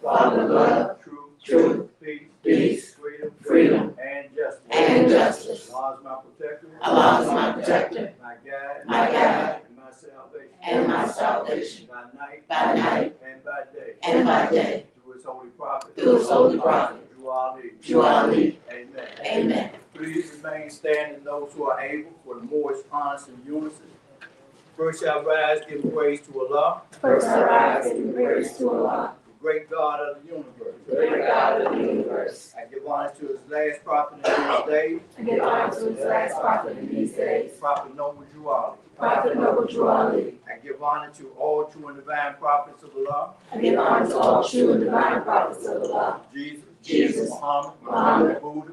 Father, love, truth, peace, freedom, and justice. Allah is my protector. Allah is my protector, My guide, and my salvation. by night And by day. through his holy prophet. Through Ali. Amen. Amen. Please remain standing, those who are able, for the Moorish honors and unison. First shall rise, give praise to Allah, First I rise and praise to Allah, the great God of the universe. the great God of the universe. I give honor to his last prophet in these days, I give honor to his last prophet in these days, Prophet Noble Juali. Prophet Noble Drew Ali. I give honor to all true and divine prophets of Allah, I give honor to all true and divine prophets of Allah, Jesus, Muhammad, Buddha,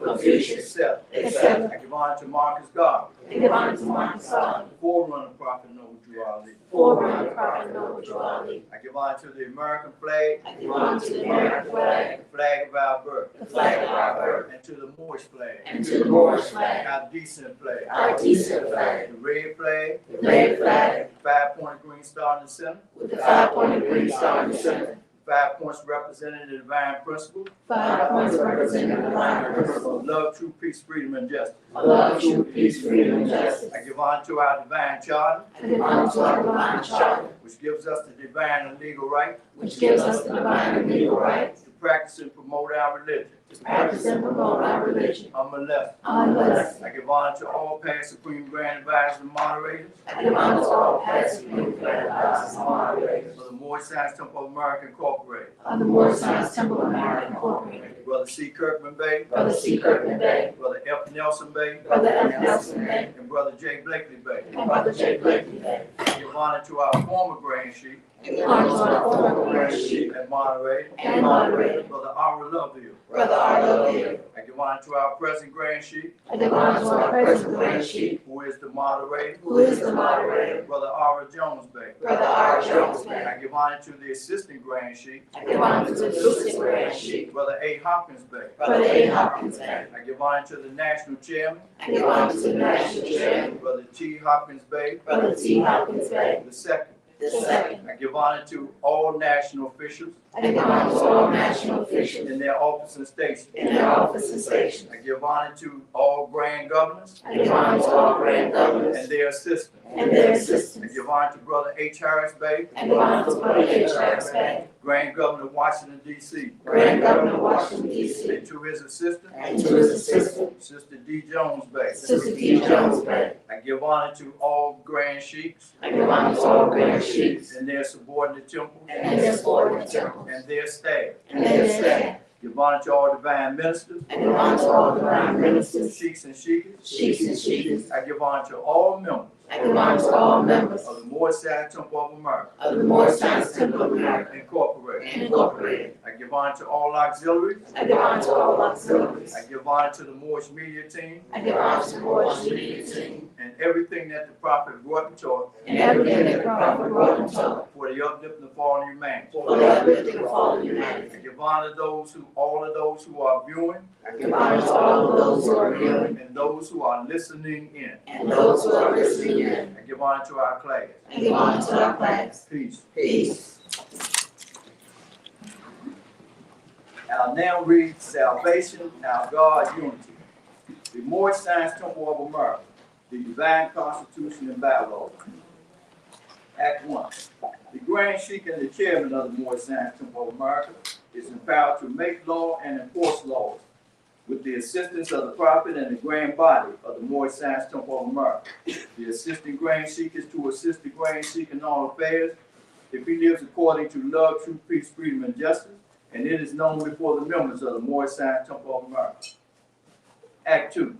Confucius, etc. etc. I give honor to Marcus Garvey, I give honor to Muhammad Sallallahu, forerunner of Prophet Noble Juali. forerunner of Prophet Noble Drew Ali. I give honor to the American flag, I give honor to the American flag, the flag of our birth, the flag of our birth, and to the Moorish flag, and to the Moorish flag, our decent flag, our decent flag, the red flag, the red flag, the 5-pointed green star in the center, with the 5-pointed green star in the center, 5 points representing the divine principle, 5 points representing the divine principle, love, truth, peace, freedom, and justice. love, truth, peace, freedom, and justice. I give honor to our divine charter, I give honor to our divine charter, which gives us the divine and legal right which gives us the divine and legal right to practice and promote our religion, to practice and promote our religion, unmolested. unless I give honor to all past Supreme Grand Advisors and moderators I give honor to all past Supreme Grand Advisors and moderators for the Moorish Science Temple of America Incorporated, of the Moorish Science Temple of America Incorporated, Brother C. Kirkman Bay, Brother C. Kirkman Bay, Brother F. Nelson Bay, Brother F. Nelson Bay, and Brother J. Blakely Bay. and Brother J. Blakely Bay. I give honor to our former Grand Chief I give honor to our former Grand Chief and moderator, and moderator, Brother R. Loveville. Brother R. Loveville. I give honor to our present Grand Chief, I give honor to our present Grand Chief, who is the moderator, who is the moderator, Brother R. Jones Bay. Brother R. Jones Bay. I give honor to the assistant Grand Chief, I give honor to the assistant Grand Chief, Brother A. Hopkins Bay. Brother A. Hopkins Bay. I give honor to the national chairman, I give honor to the national chairman, Brother T. Hopkins Bay, Brother T. Hopkins Bay, the second. the second. I give honor to all national officials I give honor to all national officials in their office and station. in their office and stations. I give honor to all grand governors I give honor to all grand governors and their assistants. and their I assistants. give honor to Brother H. Harris Bay, I give honor to Brother H. Harris Bay, Grand Governor of Washington, D.C., Grand Governor of Washington, D.C., and to his assistant, and to his assistant, Sister D. Jones Bay. Sister D. Jones Bay. I give honor to all grand sheiks I give honor to all grand chiefs and their subordinate temples and their subordinate temples and their staff. and their staff. Give honor to all divine ministers, I give honor to all divine ministers, sheiks and sheikas. chiefs and chiefs. I give honor to all members I give honor to all members of the Moorish Science Temple of America of the Moorish Science Temple of America Incorporated. Incorporated. I give honor to all auxiliaries. I give honor to all auxiliaries. I give honor to the Moorish media team I give honor to the Moorish media team and everything that the prophet brought and taught and everything that the prophet wrote and taught for the uplifting of fallen humanity. for the uplifting of fallen humanity. I give honor to all of those who are viewing I give honor to all of those who are viewing and those who are listening in. and those who are listening in. I give honor to our class. I give honor to our class. Peace. Peace. I'll now read Salvation, Our God, Unity. The Moorish Science Temple of America, the Divine Constitution and Bylaws. Act 1. The Grand Sheik and the Chairman of the Moorish Science Temple of America is empowered to make law and enforce laws with the assistance of the Prophet and the Grand Body of the Moorish Science Temple of America. The Assistant Grand Sheik is to assist the Grand Sheik in all affairs if he lives according to love, truth, peace, freedom, and justice, and it is known before the members of the Moorish Science Temple of America. Act 2.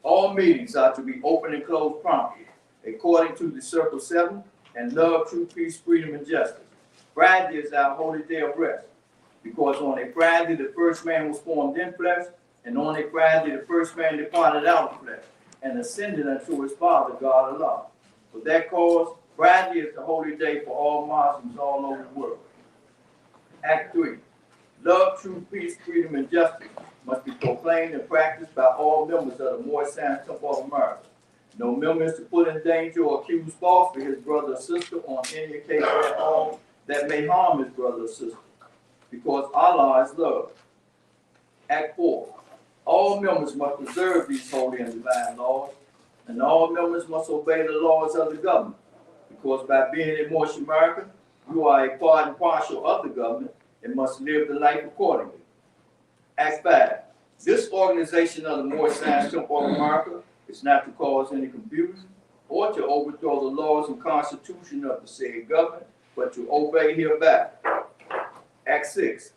All meetings are to be open and closed promptly, according to the Circle 7, and love, truth, peace, freedom, and justice. Friday is our holy day of rest, because on a Friday the first man was formed in flesh, and on a Friday the first man departed out of flesh, and ascended unto his Father, God Allah. For that cause, Friday is the holy day for all Muslims all over the world. Act 3. Love, truth, peace, freedom, and justice must be proclaimed and practiced by all members of the Moorish Science Temple of America. No member is to put in danger or accuse falsely his brother or sister on any occasion at all that may harm his brother or sister. because Allah is love. Act 4. All members must preserve these holy and divine laws, and all members must obey the laws of the government, because by being a Moorish American, you are a part and parcel of the government and must live the life accordingly. Act 5. This organization of the Moorish Science Temple of America is not to cause any confusion or to overthrow the laws and constitution of the said government, but to obey hereby. Act 6.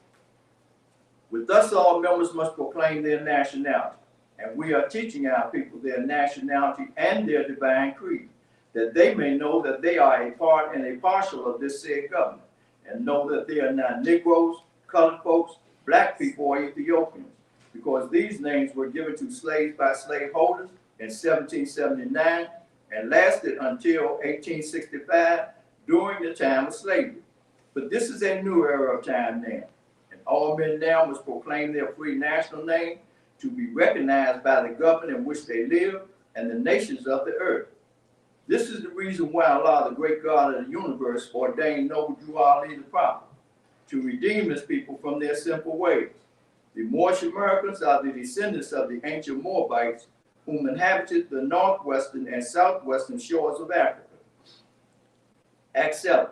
With us, all members must proclaim their nationality, and we are teaching our people their nationality and their divine creed, that they may know that they are a part and a partial of this said government, and know that they are not Negroes, colored folks, black people, or Ethiopians, because these names were given to slaves by slaveholders in 1779 and lasted until 1865 during the time of slavery. But this is a new era of time now, and all men now must proclaim their free national name to be recognized by the government in which they live and the nations of the earth. This is the reason why Allah, the great God of the universe, ordained Noble Drew Ali the prophet to redeem his people from their sinful ways. The Moorish Americans are the descendants of the ancient Moabites whom inhabited the northwestern and southwestern shores of Africa. Act 7.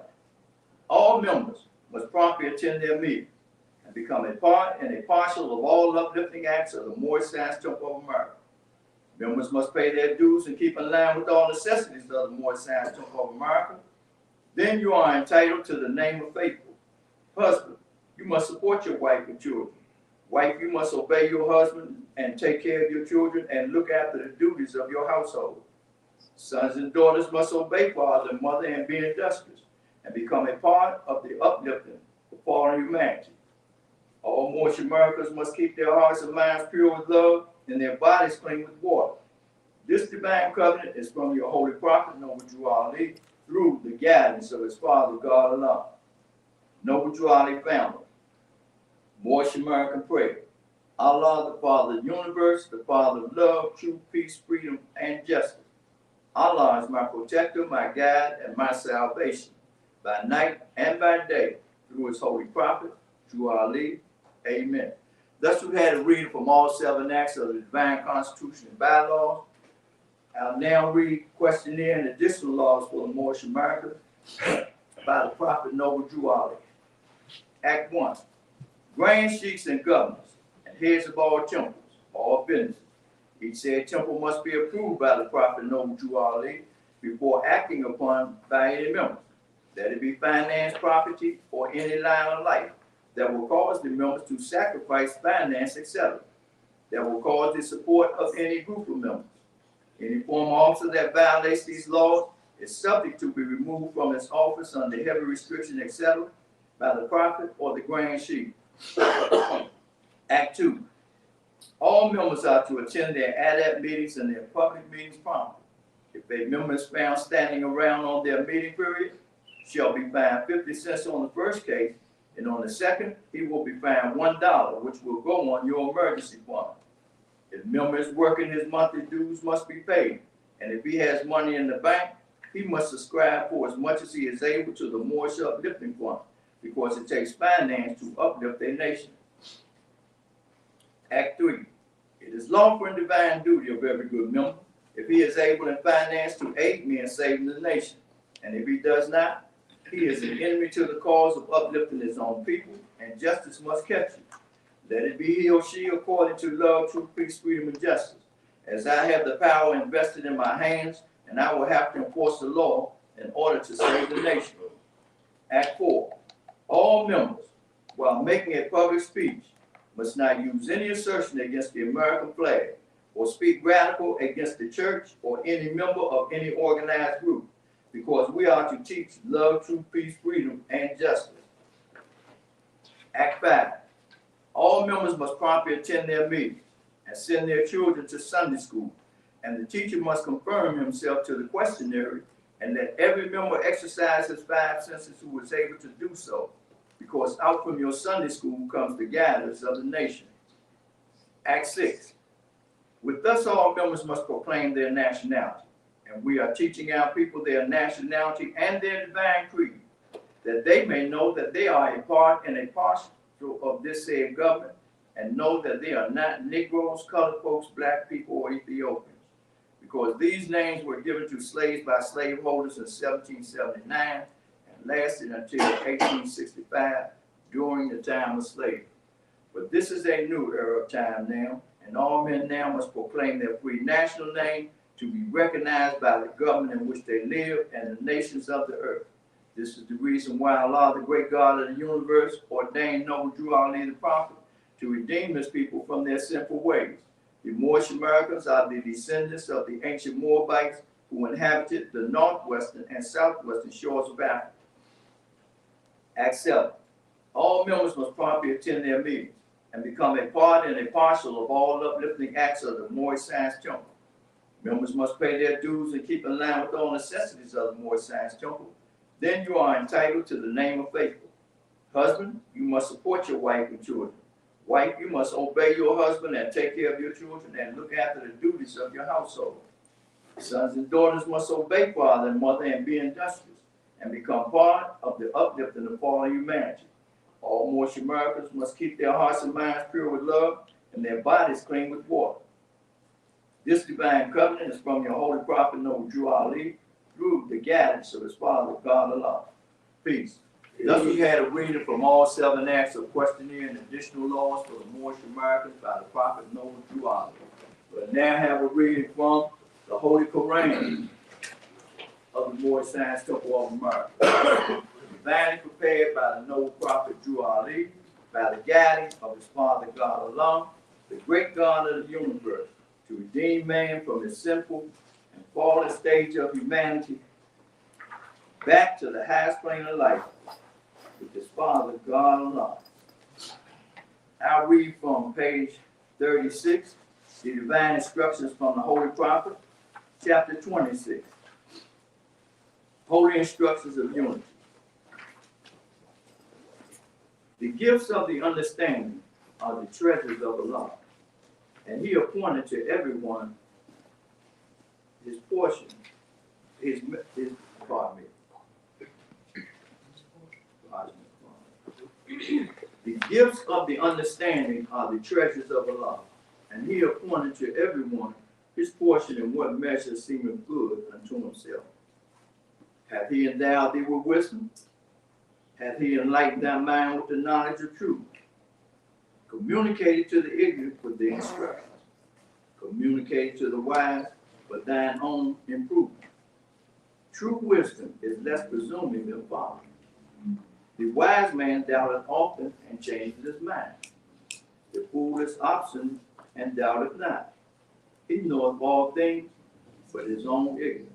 All members must promptly attend their meeting and become a part and a partial of all uplifting acts of the Moorish Science Temple of America. Members must pay their dues and keep in line with all necessities of the Moorish Science Temple of America. Then you are entitled to the name of faithful. Husband, you must support your wife and children. Wife, you must obey your husband and take care of your children and look after the duties of your household. Sons and daughters must obey father and mother and be industrious and become a part of the uplifting of fallen humanity. All Moorish Americans must keep their hearts and minds pure with love and their bodies clean with water. This divine covenant is from your holy prophet, Noble Drew Ali, through the guidance of his father, God Allah. Noble Drew Ali founder. Moorish American prayer. Allah, the Father of the universe, the Father of love, truth, peace, freedom, and justice. Allah is my protector, my guide, and my salvation, by night and by day, through his holy prophet, Drew Ali. Amen. Thus we had a reading from all 7 acts of the divine constitution and bylaws. I'll now read questionnaire and additional laws for the Moorish America by the prophet Noble Drew Ali. Act 1. Grand sheikhs and governors and heads of all temples, all businesses. Each said temple must be approved by the prophet Noble Drew Ali before acting upon by any member, that it be finance, property, or any line of life that will cause the members to sacrifice finance, etc., that will cause the support of any group of members. Any former officer that violates these laws is subject to be removed from his office under heavy restriction, etc., by the prophet or the grand sheikh. Act 2. All members are to attend their ADAP meetings and their public meetings promptly. If a member is found standing around on their meeting period, shall be fined 50 cents on the first case, and on the second, he will be fined $1, which will go on your emergency fund. If a member is working, his monthly dues must be paid, and if he has money in the bank, he must subscribe for as much as he is able to the Moorish Uplifting Fund, because it takes finance to uplift a nation. Act 3. It is lawful and divine duty of every good member, if he is able in finance, to aid me in saving the nation. And if he does not, he is an enemy to the cause of uplifting his own people, and justice must catch him. Let it be he or she according to love, truth, peace, freedom, and justice. As I have the power invested in my hands, and I will have to enforce the law in order to save the nation. Act 4. All members, while making a public speech, must not use any assertion against the American flag or speak radical against the church or any member of any organized group, because we are to teach love, truth, peace, freedom, and justice. Act 5. All members must promptly attend their meetings and send their children to Sunday school, and the teacher must confirm himself to the questionnaire, and let every member exercise his 5 senses who is able to do so, because out from your Sunday school comes the guidance of the nation. Act 6. With us, all members must proclaim their nationality, and we are teaching our people their nationality and their divine creed, that they may know that they are a part and a of this said government, and know that they are not Negroes, colored folks, black people, or Ethiopians, because these names were given to slaves by slaveholders in 1779 and lasted until 1865 during the time of slavery. But this is a new era of time now, and all men now must proclaim their free national name to be recognized by the government in which they live and the nations of the earth. This is the reason why Allah, the great God of the universe, ordained noble Drew Ali the prophet to redeem his people from their sinful ways. The Moorish Americans are the descendants of the ancient Moabites who inhabited the northwestern and southwestern shores of Africa. Act 7. All members must promptly attend their meetings and become a part and a parcel of all uplifting acts of the Moorish Science Temple. Members must pay their dues and keep in line with all necessities of the Moorish Science Temple. Then you are entitled to the name of faithful. Husband, you must support your wife and children. Wife, you must obey your husband and take care of your children and look after the duties of your household. Sons and daughters must obey father and mother and be industrious and become part of the uplifting of fallen humanity. All Moorish Americans must keep their hearts and minds pure with love and their bodies clean with water. This divine covenant is from your holy prophet, noble Drew Ali, through the guidance of his father, God Allah. Peace. Thus we had a reading from all 7 acts of questionnaire and additional laws for the Moorish Americans by the prophet noble Drew Ali. We'll now have a reading from the Holy Koran of the Moorish Science Temple of America. Divinely prepared by the noble prophet Drew Ali, by the guidance of his father God Allah, the great God of the universe, to redeem man from his sinful and fallen stage of humanity back to the highest plane of life with his father God Allah. I'll read from page 36, the divine instructions from the Holy Prophet, chapter 26. Holy instructions of unity. The gifts of the understanding are the treasures of Allah, and he appointed to everyone his portion, pardon me. The gifts of the understanding are the treasures of Allah, and he appointed to everyone his portion in what measure seemeth good unto himself. Hath he endowed thee with wisdom? Hath he enlightened thy mind with the knowledge of truth? Communicated to the ignorant with the instructions. Communicated to the wise for thine own improvement. True wisdom is less presuming than folly. The wise man doubteth often and changes his mind. The fool is obstinate and doubteth not. He knoweth all things but his own ignorance.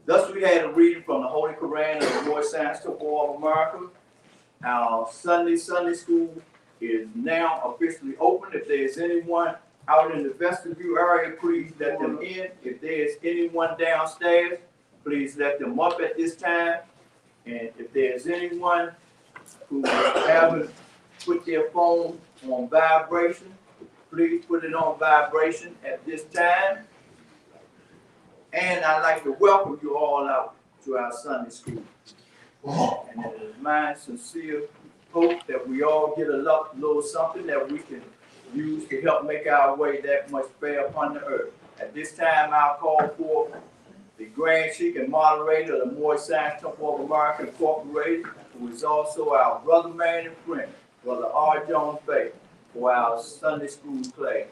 Thus we had a reading from the Holy Koran of the Moorish Science Temple of America. Our Sunday school is now officially open. If there is anyone out in the vestibule area, please let them in. If there is anyone downstairs, please let them up at this time. And if there is anyone who haven't put their phone on vibration, please put it on vibration at this time. And I'd like to welcome you all out to our Sunday school. And it is my sincere hope that we all get a little something that we can use to help make our way that much fair upon the earth. At this time, I'll call for the Grand Sheikh and moderator of the Moorish Science Temple of America Incorporated, who is also our brother, man, and friend, Brother R. Jones Bay, for our Sunday school class.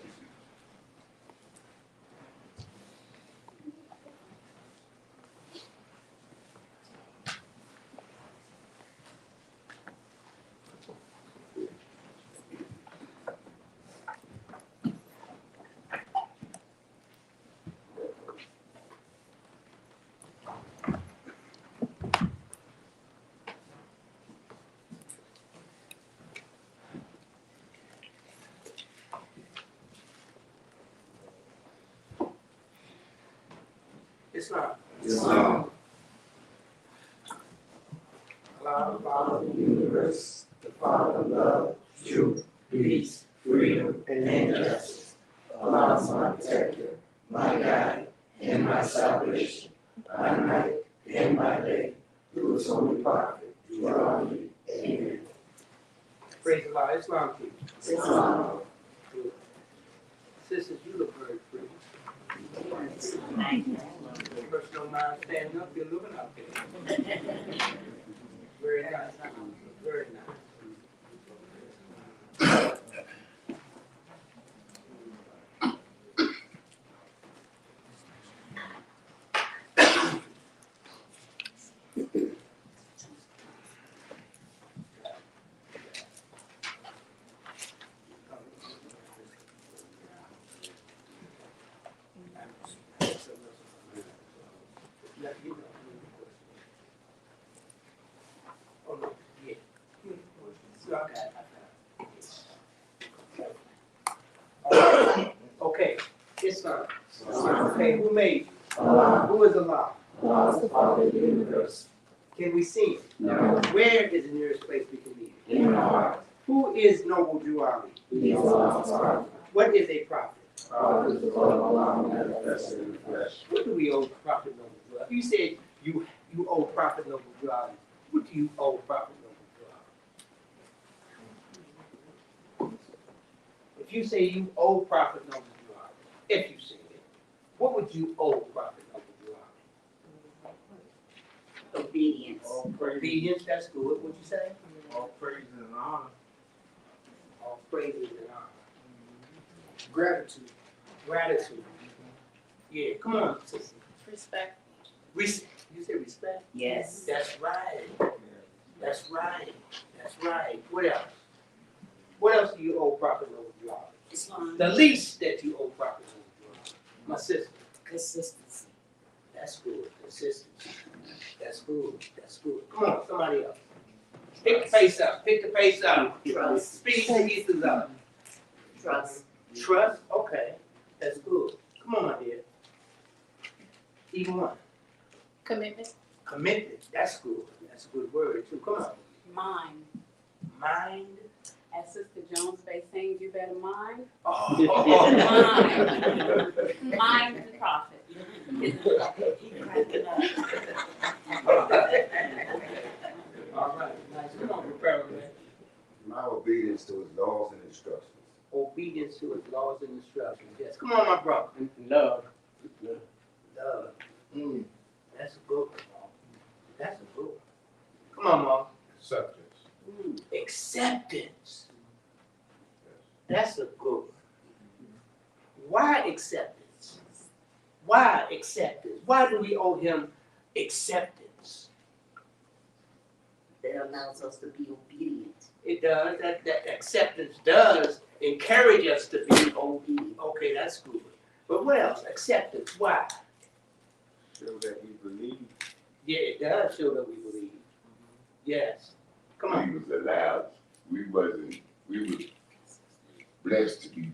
Islam. Islam. Allah, the Father of the universe, the Father of love, truth, peace, freedom, and justice. Allah is my protector, my guide, and my salvation, by night and by day, through his holy prophet, through all you. Amen. Praise the Lord. Islam people. Islam. Good. Sisters, you look very pretty. First don't mind standing up, you're looking up there. Very nice. Very nice. Oh, no. Yeah. So I got it. Okay, Islam. Okay, who made you? Allah. Who is Allah? Allah is the Father of the universe. Can we see him? No. Where is the nearest place we can meet him? In our heart. Who is Noble Juali? He is Allah's prophet. What is a prophet? Prophet is the Lord of Allah manifested in the flesh. What do we owe Prophet Noble Juali? You said you owe Prophet Noble Juali. What do you owe Prophet Noble Juali? If you say you owe Prophet Noble Juali, if you say it, what would you owe Prophet Noble Juali? Obedience. Obedience, that's good. What'd you say? All praise and honor. All praises and honor. Gratitude. Gratitude. Yeah, come on, sister. Respect. You said respect? Yes. That's right. That's right. That's right. What else? What else do you owe Prophet Noble Juali? Islam. The least that you owe Prophet Noble Juali. My sister. Consistency. That's good. Consistency. That's good. That's good. Come on, somebody else. Pick the pace up. Pick the pace up. Trust. Speed the pieces up. Trust. Trust. Okay. That's good. Come on, my dear. Even one. Commitment. Commitment. That's good. That's a good word too. Come on. Mind. Mind. As Sister Jones may sing, you better mind. Oh. Mind. Mind the prophet. All right. Nice. Come on, prepare man. My obedience to his laws and instructions. Obedience to his laws and instructions. Yes. Come on, my brother. Love. Love. That's a good one, Mom. That's a good one. Come on, Mom. Acceptance. Acceptance. That's a good one. Why acceptance? Why acceptance? Why do we owe him acceptance? That allows us to be obedient. It does. That acceptance does encourage us to be obedient. Okay, that's good. But what else? Acceptance. Why? Show that we believe. Yeah, it does show that we believe. Yes. Come on. We was allowed, we was blessed to be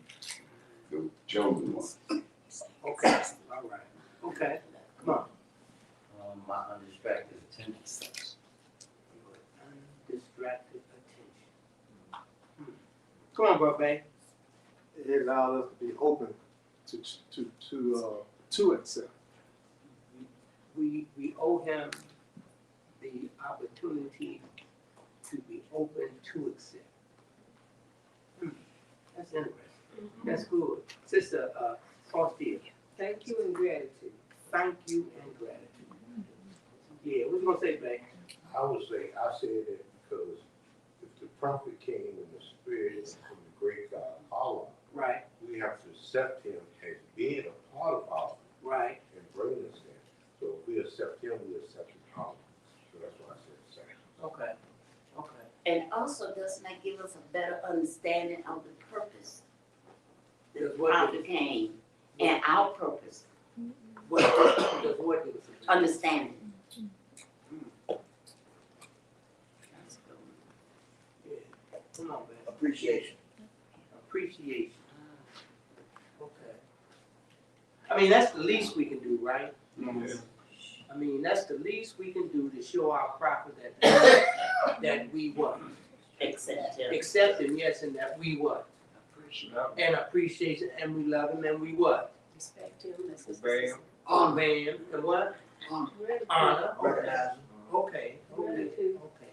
the chosen ones. Okay. All right. Okay. Come on. My undistracted attention. Undistracted attention. Come on, bro, babe. It allows us to be open to accept. We owe him the opportunity to be open to accept. That's interesting. That's good. Sister Faustina. Thank you and gratitude. Thank you and gratitude. Yeah, what you gonna say, babe? I would say, I said that because if the prophet came in the spirit from the great God Allah, Right, we have to accept him as being a part of Allah right. and bring us there. So if we accept him, we accept his power. So that's why I said second. Okay. Okay. And also, doesn't that give us a better understanding of the purpose that the Does what prophet came and our purpose, What does what do? understanding. Yeah. Come on, babe. Appreciation. Appreciation. Okay. I mean, that's the least we can do, right? I mean, that's the least we can do to show our prophet that we what? Accept him. Accept him, yes, and that we what? Appreciate. And appreciation, and we love him, and we what? Respect him. That's his Obey him. Obey him, and what? Honor. Okay. Recognize. Okay. Okay. Gratitude. Okay.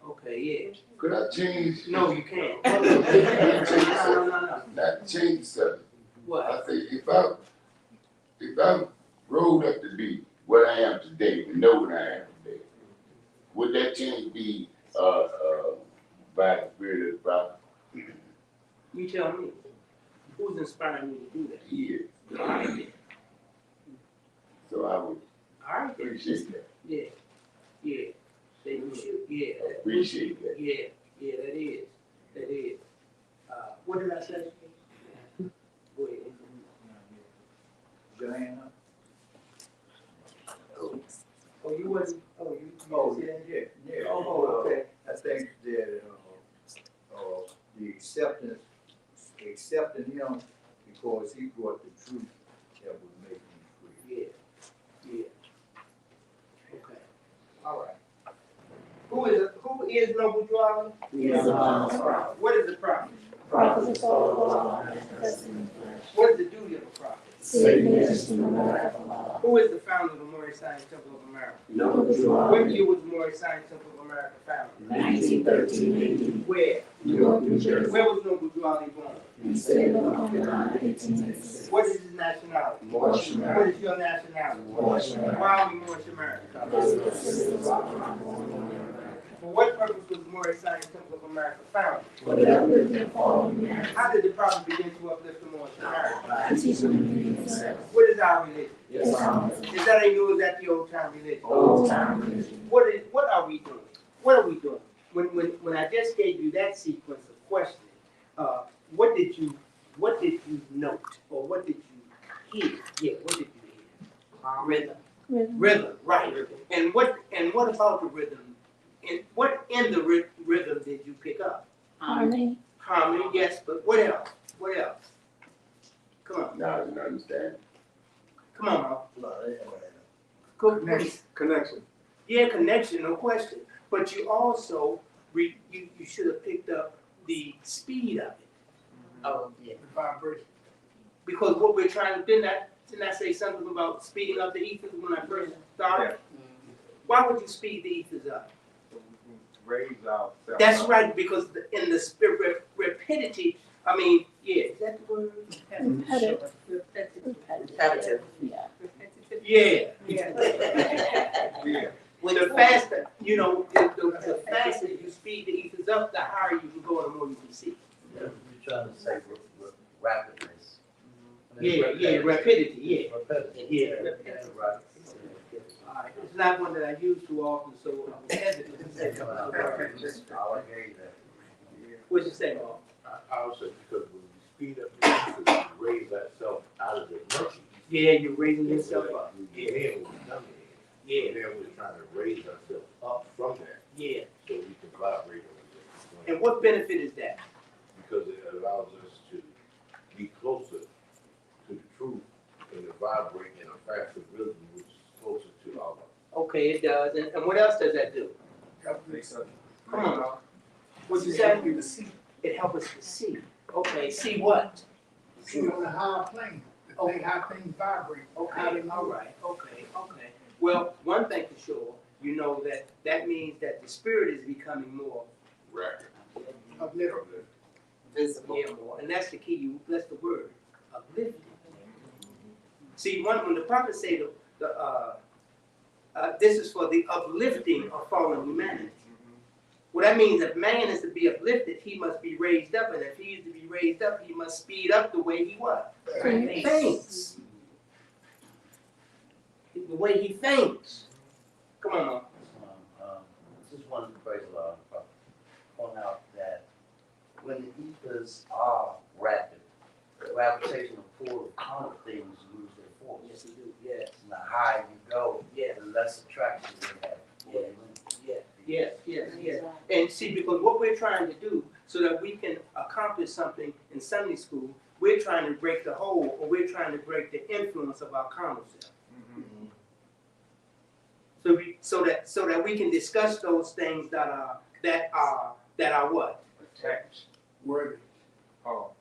Okay, yeah. Could I change? No, you can't. No, no. Not change the subject. What? I say, if I rode up to be what I am today, and know what I am today, would that change be, by the spirit of the prophet? You tell me. Who's inspiring you to do that? He is. All right, then. So I would All right, then. appreciate that. Yeah. Yeah. Then you should. Yeah. Appreciate that. Yeah. Yeah, that is. That is. What did I say? Go ahead. Joanna? Oh, you wasn't. Oh, you. Oh, didn't see that? yeah. Oh, okay. I think that, the accepting him because he brought the truth that would make him free. Yeah. Yeah. Okay. All right. Who is Noble Dwelling? He is a prophet. What is the prophet? Prophet is all of Allah, manifesting the flesh. What is the duty of a prophet? Save nations from the wrath of Allah. Who is the founder of the Moorish Science Temple of America? Noble What Dwelling, year was the Moorish Science Temple of America founded? 1913 Where? AD, New York, New Jersey. Where was Noble Dwelling born? In state of Oklahoma, 1886. What is his nationality? Moorish What American. is your nationality? Moorish American. Why are we Moorish America? Because of the citizens of Oklahoma. For what purpose was the Moorish Science Temple of America founded? For the uplifting and fallen humanity. How did the prophet begin to uplift the Moorish America? By teaching the meaning of sex. What is our religion? Islam. Is that a new or is that the old time religion? Old time religion. What are we doing? What are we doing? When I just gave you that sequence of questioning, what did you note or what did you hear? Yeah, what did you hear? Rhythm, right. And what about the rhythm? And what in the rhythm did you pick up? Harmony. Harmony, yes, but what else? What else? Come on, Now I can understand. come on, Mom. Go, please. Connection. Yeah, connection, no question. But you also, you should have picked up the speed of it. Oh, yeah. Vibration. Because what we're trying to, didn't I say something about speeding up the ethers when I first started? Why would you speed the ethers up? Raise ourselves. That's right, because in the spirit rapidity, I mean, yeah, is that the word? Repetitive. Repetitive. Yeah. Yeah. Yeah. The faster, the faster you speed the ethers up, the higher you can go and the more you can see. You're trying to say rapidness. Yeah, rapidity, yeah. Repetitive. Yeah. Right. All right, it's not one that I use too often, so I'm hesitant to say something. I like that. What'd you say, Bob? I would say because when we speed up the process, we raise ourselves out of the murky. Yeah, you're raising yourself up. Yeah, then we're done Yeah, And then we're trying to raise ourselves up from that yeah. so we can vibrate on it. And what benefit is that? Because it allows us to be closer to the truth and to vibrate in a faster rhythm, which is closer to Allah. Okay, it does. And what else does that do? Come on, Bob. What'd you say? It helps us to see. Okay, see what? See on the higher plane, the thing, how things vibrate. Okay, all right, okay. Well, one thing for sure, you know that means that the spirit is becoming more Rapid. Uplifting. Visible. yeah, more, and that's the key. That's the word, uplifting. See, when the prophet say this is for the uplifting of fallen humanity. What that means, if man is to be uplifted, he must be raised up, and if he is to be raised up, he must speed up the way he what? Thinks. The way he thinks. Come on, Mom. Just wanted to praise the Lord, point out that when the ethers are rapid, the gravitational pull of common things lose their force. Yes, he do. Yes. And the higher you go, Yes. the less attraction they have. Yes. And see, because what we're trying to do, so that we can accomplish something in Sunday school, we're trying to break the hold, or we're trying to break the influence of our carnal self. So that we can discuss those things that are what? Attached. Worthy.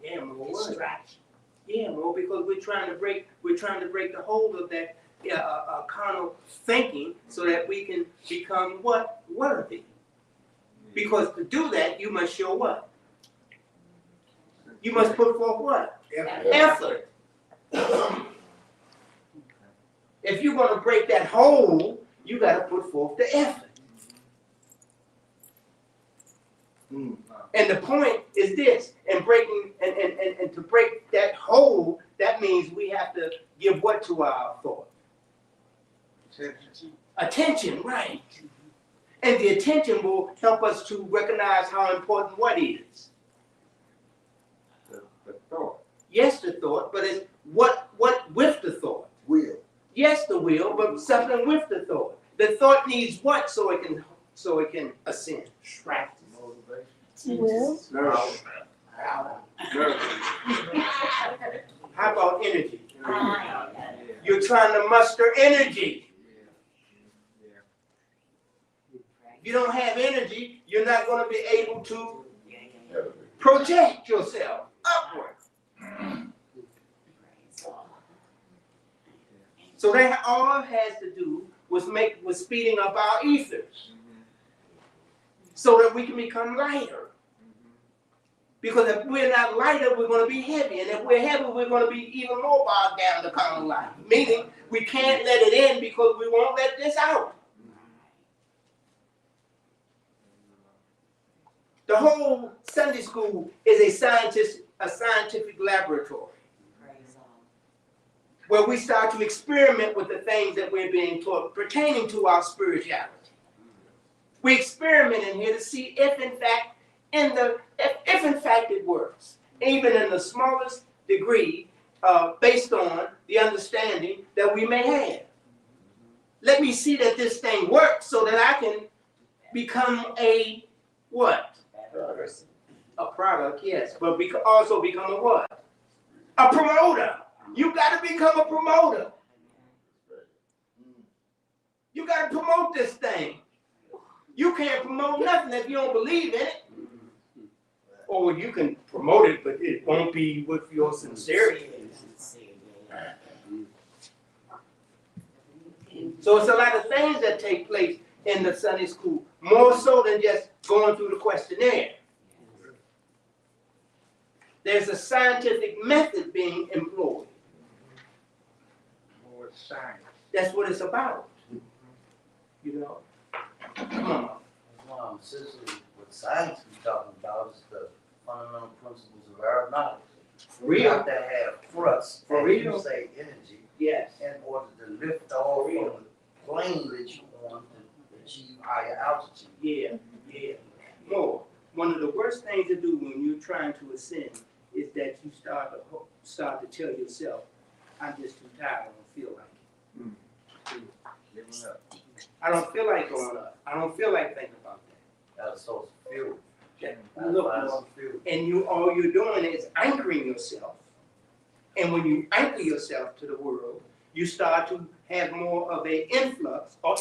Yeah, more distraction. Yeah, more because we're trying to break the hold of that carnal thinking, so that we can become what? Worthy. Because to do that, you must show what? You must put forth what? Effort. If you're gonna break that hole, you gotta put forth the effort. And the point is this, and breaking and to break that hole, that means we have to give what to our thought? Attention, right. And the attention will help us to recognize how important what is. The thought. Yes, the thought, but it's what with the thought. Will. Yes, the will, but something with the thought. The thought needs what so it can ascend. Will. How about energy? You're trying to muster energy. If you don't have energy, you're not going to be able to project yourself upward. So that all has to do with speeding up our ethers, so that we can become lighter. Because if we're not lighter, we're going to be heavy, and if we're heavy, we're going to be even more bogged down to common life. Meaning, we can't let it in because we won't let this out. The whole Sunday school is a scientific laboratory where we start to experiment with the things that we're being taught pertaining to our spirituality. We experiment in here to see if in fact it works, even in the smallest degree, based on the understanding that we may have. Let me see that this thing works so that I can become a what? A product, yes, but also become a what? A promoter. You got to become a promoter. You got to promote this thing. You can't promote nothing if you don't believe in it. Or you can promote it, but it won't be with your sincerity. So it's a lot of things that take place in the Sunday school, more so than just going through the questionnaire. There's a scientific method being employed. More science. That's what it's about. You know? Come on. Essentially, what science is talking about is the fundamental principles of our knowledge. For We real? have to have thrust, For as real? you say, energy, Yes. in order to lift off from the plane that you want to achieve higher altitude. Yeah. More. One of the worst things to do when you're trying to ascend is that you start to tell yourself, I'm just too tired, I don't feel like it. Giving up. I don't feel like going up. I don't feel like thinking about that. That's a source of fuel. Look, That's a fuel. and all you're doing is anchoring yourself. And when you anchor yourself to the world, you start to have more of an influx of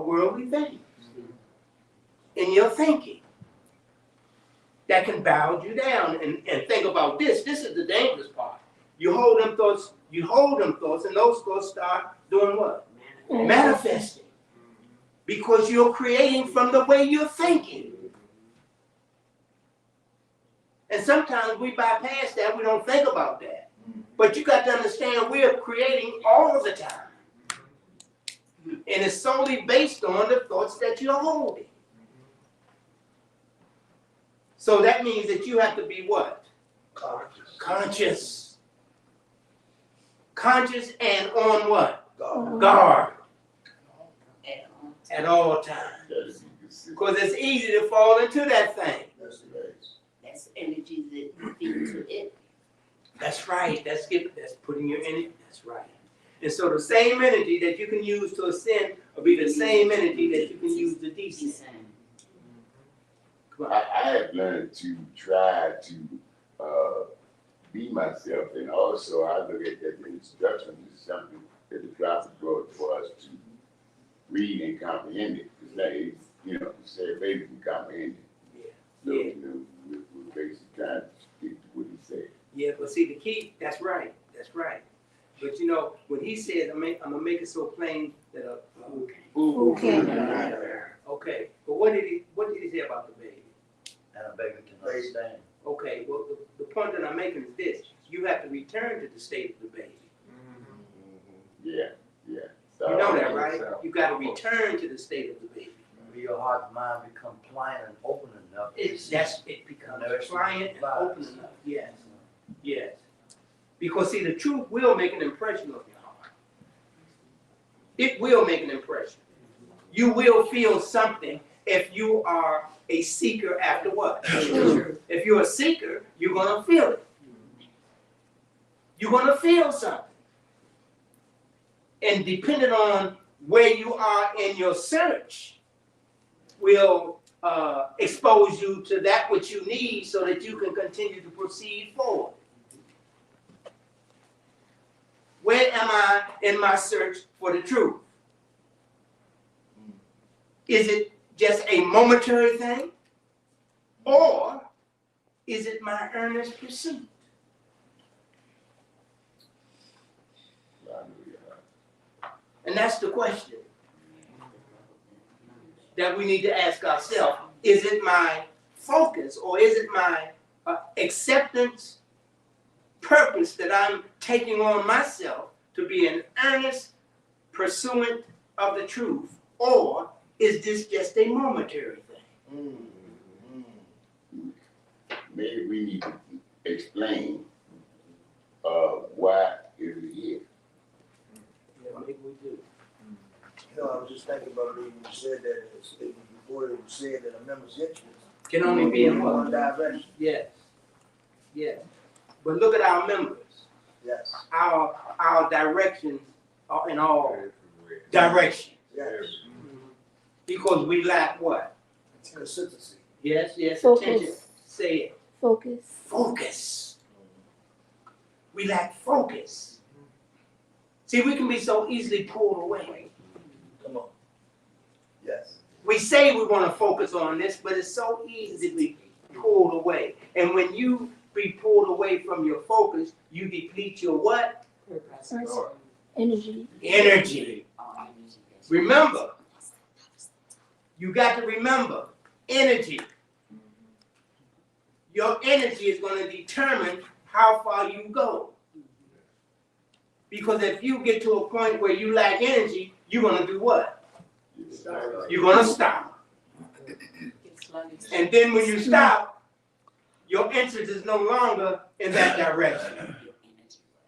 worldly things in your thinking that can bow you down. And think about this. This is the dangerous part. You hold them thoughts, and those thoughts start doing what? Manifesting. Because you're creating from the way you're thinking. And sometimes we bypass that, we don't think about that. But you got to understand we are creating all of the time. And it's solely based on the thoughts that you're holding. So that means that you have to be what? Conscious. Conscious and on what? Guard. At all times. Because it's easy to fall into that thing. That's energy that you feed to it. That's right. That's putting your energy. That's right. And so the same energy that you can use to ascend will be the same energy that you can use to descend. Come on. I have learned to try to be myself, and also I look at that the instruction is something that the prophet wrote for us to read and comprehend it. It's like, you say baby can comprehend it. So, we're basically trying to stick to what he said. Yeah, but see the key, that's right. But when he says, I'm gonna make it so plain that a fool can. Okay, but what did he say about the baby? And a baby can understand. Okay, well, the point that I'm making is this: you have to return to the state of the baby. Yeah, yeah. You know that, right? You got to return to the state of the baby. When your heart and mind become pliant and open enough. It becomes pliant and open enough. Yes, yes. Because see, the truth will make an impression on your heart. It will make an impression. You will feel something if you are a seeker after what? If you're a seeker, you're gonna feel it. You're gonna feel something. And depending on where you are in your search, will expose you to that which you need so that you can continue to proceed forward. Where am I in my search for the truth? Is it just a momentary thing? Or is it my earnest pursuit? And that's the question that we need to ask ourselves. Is it my focus or is it my acceptance purpose that I'm taking on myself to be an earnest pursuant of the truth? Or is this just a momentary thing? Maybe we need to explain why it is here. Yeah, maybe we do. You know, I was just thinking about it when you said that, before it was said that a member's interest Can only be in one one. direction. Yes. Yes. But look at our members. Yes, Our directions are in all directions. yes. Because we lack what? Consistency. Yes, yes, Focus. attention. Say it. Focus. Focus. We lack focus. See, we can be so easily pulled away. Come on. Yes. We say we want to focus on this, but it's so easy to be pulled away. And when you be pulled away from your focus, you deplete your what? Energy. Energy. Remember, you got to remember, energy. Your energy is going to determine how far you go. Because if you get to a point where you lack energy, you're going to do what? You're going to stop. And then when you stop, your interest is no longer in that direction.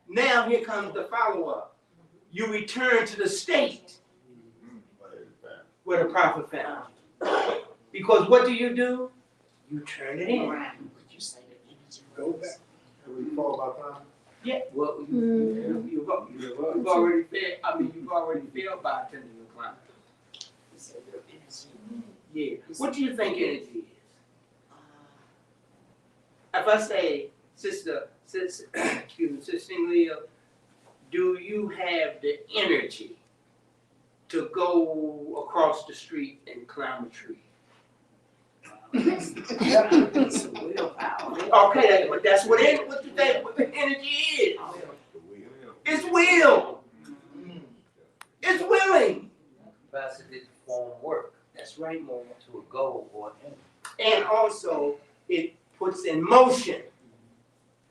Now here comes the follow-up. You return to the state where the prophet found you. Because what do? You turn it in. Go back. Do we fall about time? Yeah, well, you've already failed. I mean, you've already failed by attending the climb. Yeah. What do you think energy is? If I say, Sister Leah, do you have the energy to go across the street and climb a tree? Okay, but that's what you think what the energy is. It's will. It's willing. Capacity to perform work. That's right, Mom. To a goal or an end. And also, it puts in motion.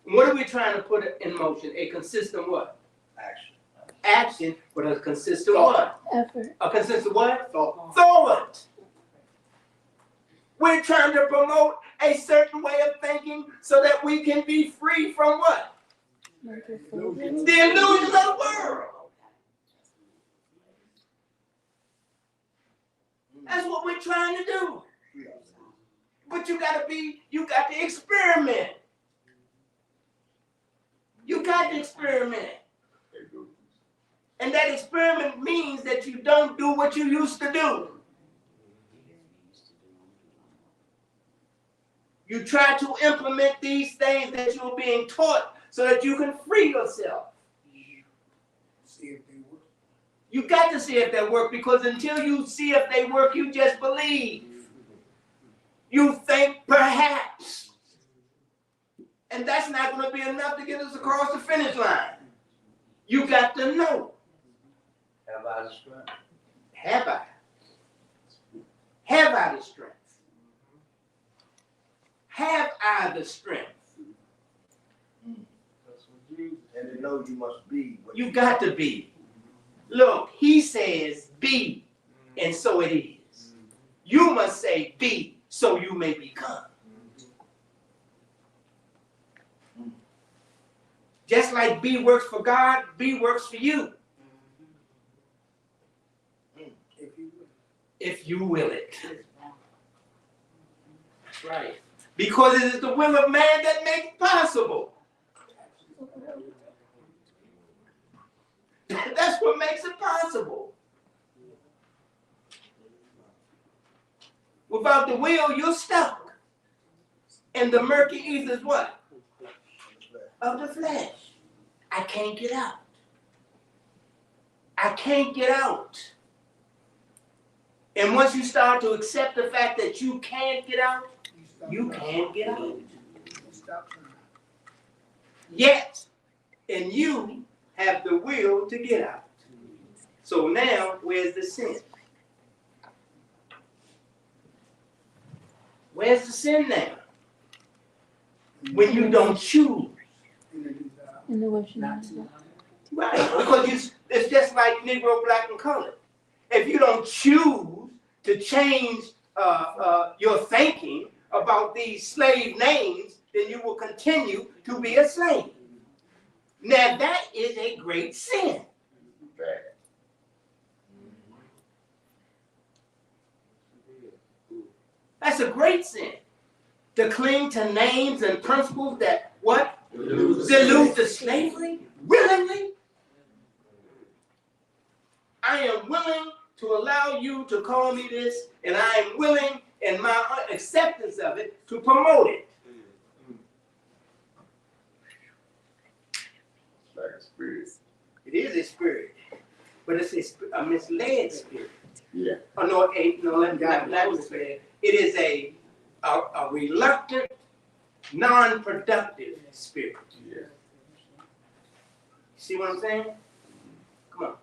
What are we trying to put in motion? A consistent what? Action. Action, but a consistent what? Effort. A consistent what? Thought. We're trying to promote a certain way of thinking so that we can be free from what? The illusions of the world. That's what we're trying to do. But you got to experiment. You got to experiment. And that experiment means that you don't do what you used to do. You try to implement these things that you're being taught so that you can free yourself. See if they work. You got to see if they work, because until you see if they work, you just believe. You think perhaps. And that's not going to be enough to get us across the finish line. You got to know. Have I the strength? Have I? Have I the strength? Have I the strength? And to know you must be what You got to be. Look, he says be, and so it is. You must say be, so you may become. Just like B works for God, B works for you. If you will it. That's right. Because it is the will of man that makes it possible. That's what makes it possible. Without the will, you're stuck. And the murky ether is what? Of the flesh. I can't get out. I can't get out. And once you start to accept the fact that you can't get out, you can't get out. Yet, and you have the will to get out. So now, where's the sin? Where's the sin now? When you don't choose. In the worship. Right, because it's just like Negro, black, and colored. If you don't choose to change your thinking about these slave names, then you will continue to be a slave. Now that is a great sin. That's a great sin. To cling to names and principles that what? Delude to slavery willingly. I am willing to allow you to call me this, and I am willing in my acceptance of it to promote it. Like a spirit. It is a spirit, but it's a misled spirit. Yeah. Oh, no, not misled. It is a reluctant, non-productive spirit. Yeah. See what I'm saying? Come on.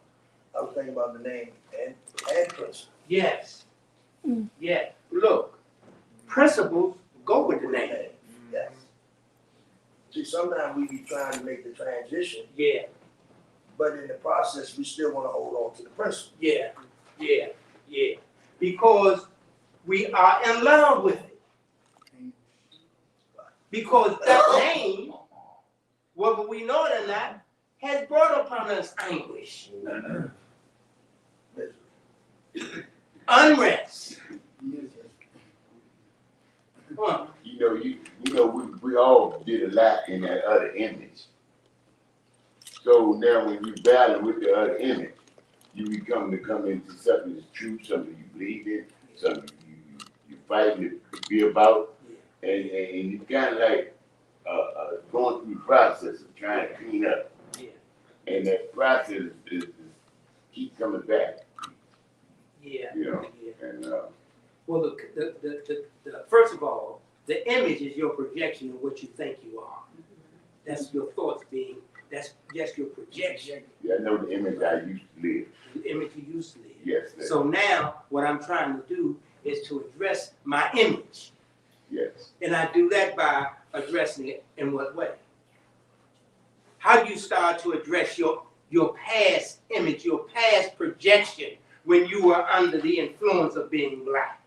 I was thinking about the name and principle. Yes. Yeah. Look, principles go with the name. Yes. See, sometimes we be trying to make the transition, Yeah. but in the process, we still want to hold on to the principle. Yeah. Yeah. Yeah. Because we are in love with it. Because that name, whether we know it or not, has brought upon us anguish, unrest. Huh. You know, we all did a lot in that other image. So now when you battle with the other image, you come into something that's true, something you believe in, something you fighting to be about, and you kind of like going through the process of trying to clean up. Yeah. And that process is keep coming back. Yeah. You know. Yeah. And Well, the first of all, the image is your projection of what you think you are. That's your thoughts being. That's just your projection. yeah, I know the image I used to live. The image you used to live. Yes. Sir. So now, what I'm trying to do is to address my image. Yes. And I do that by addressing it in what way? How do you start to address your past image, your past projection when you were under the influence of being black?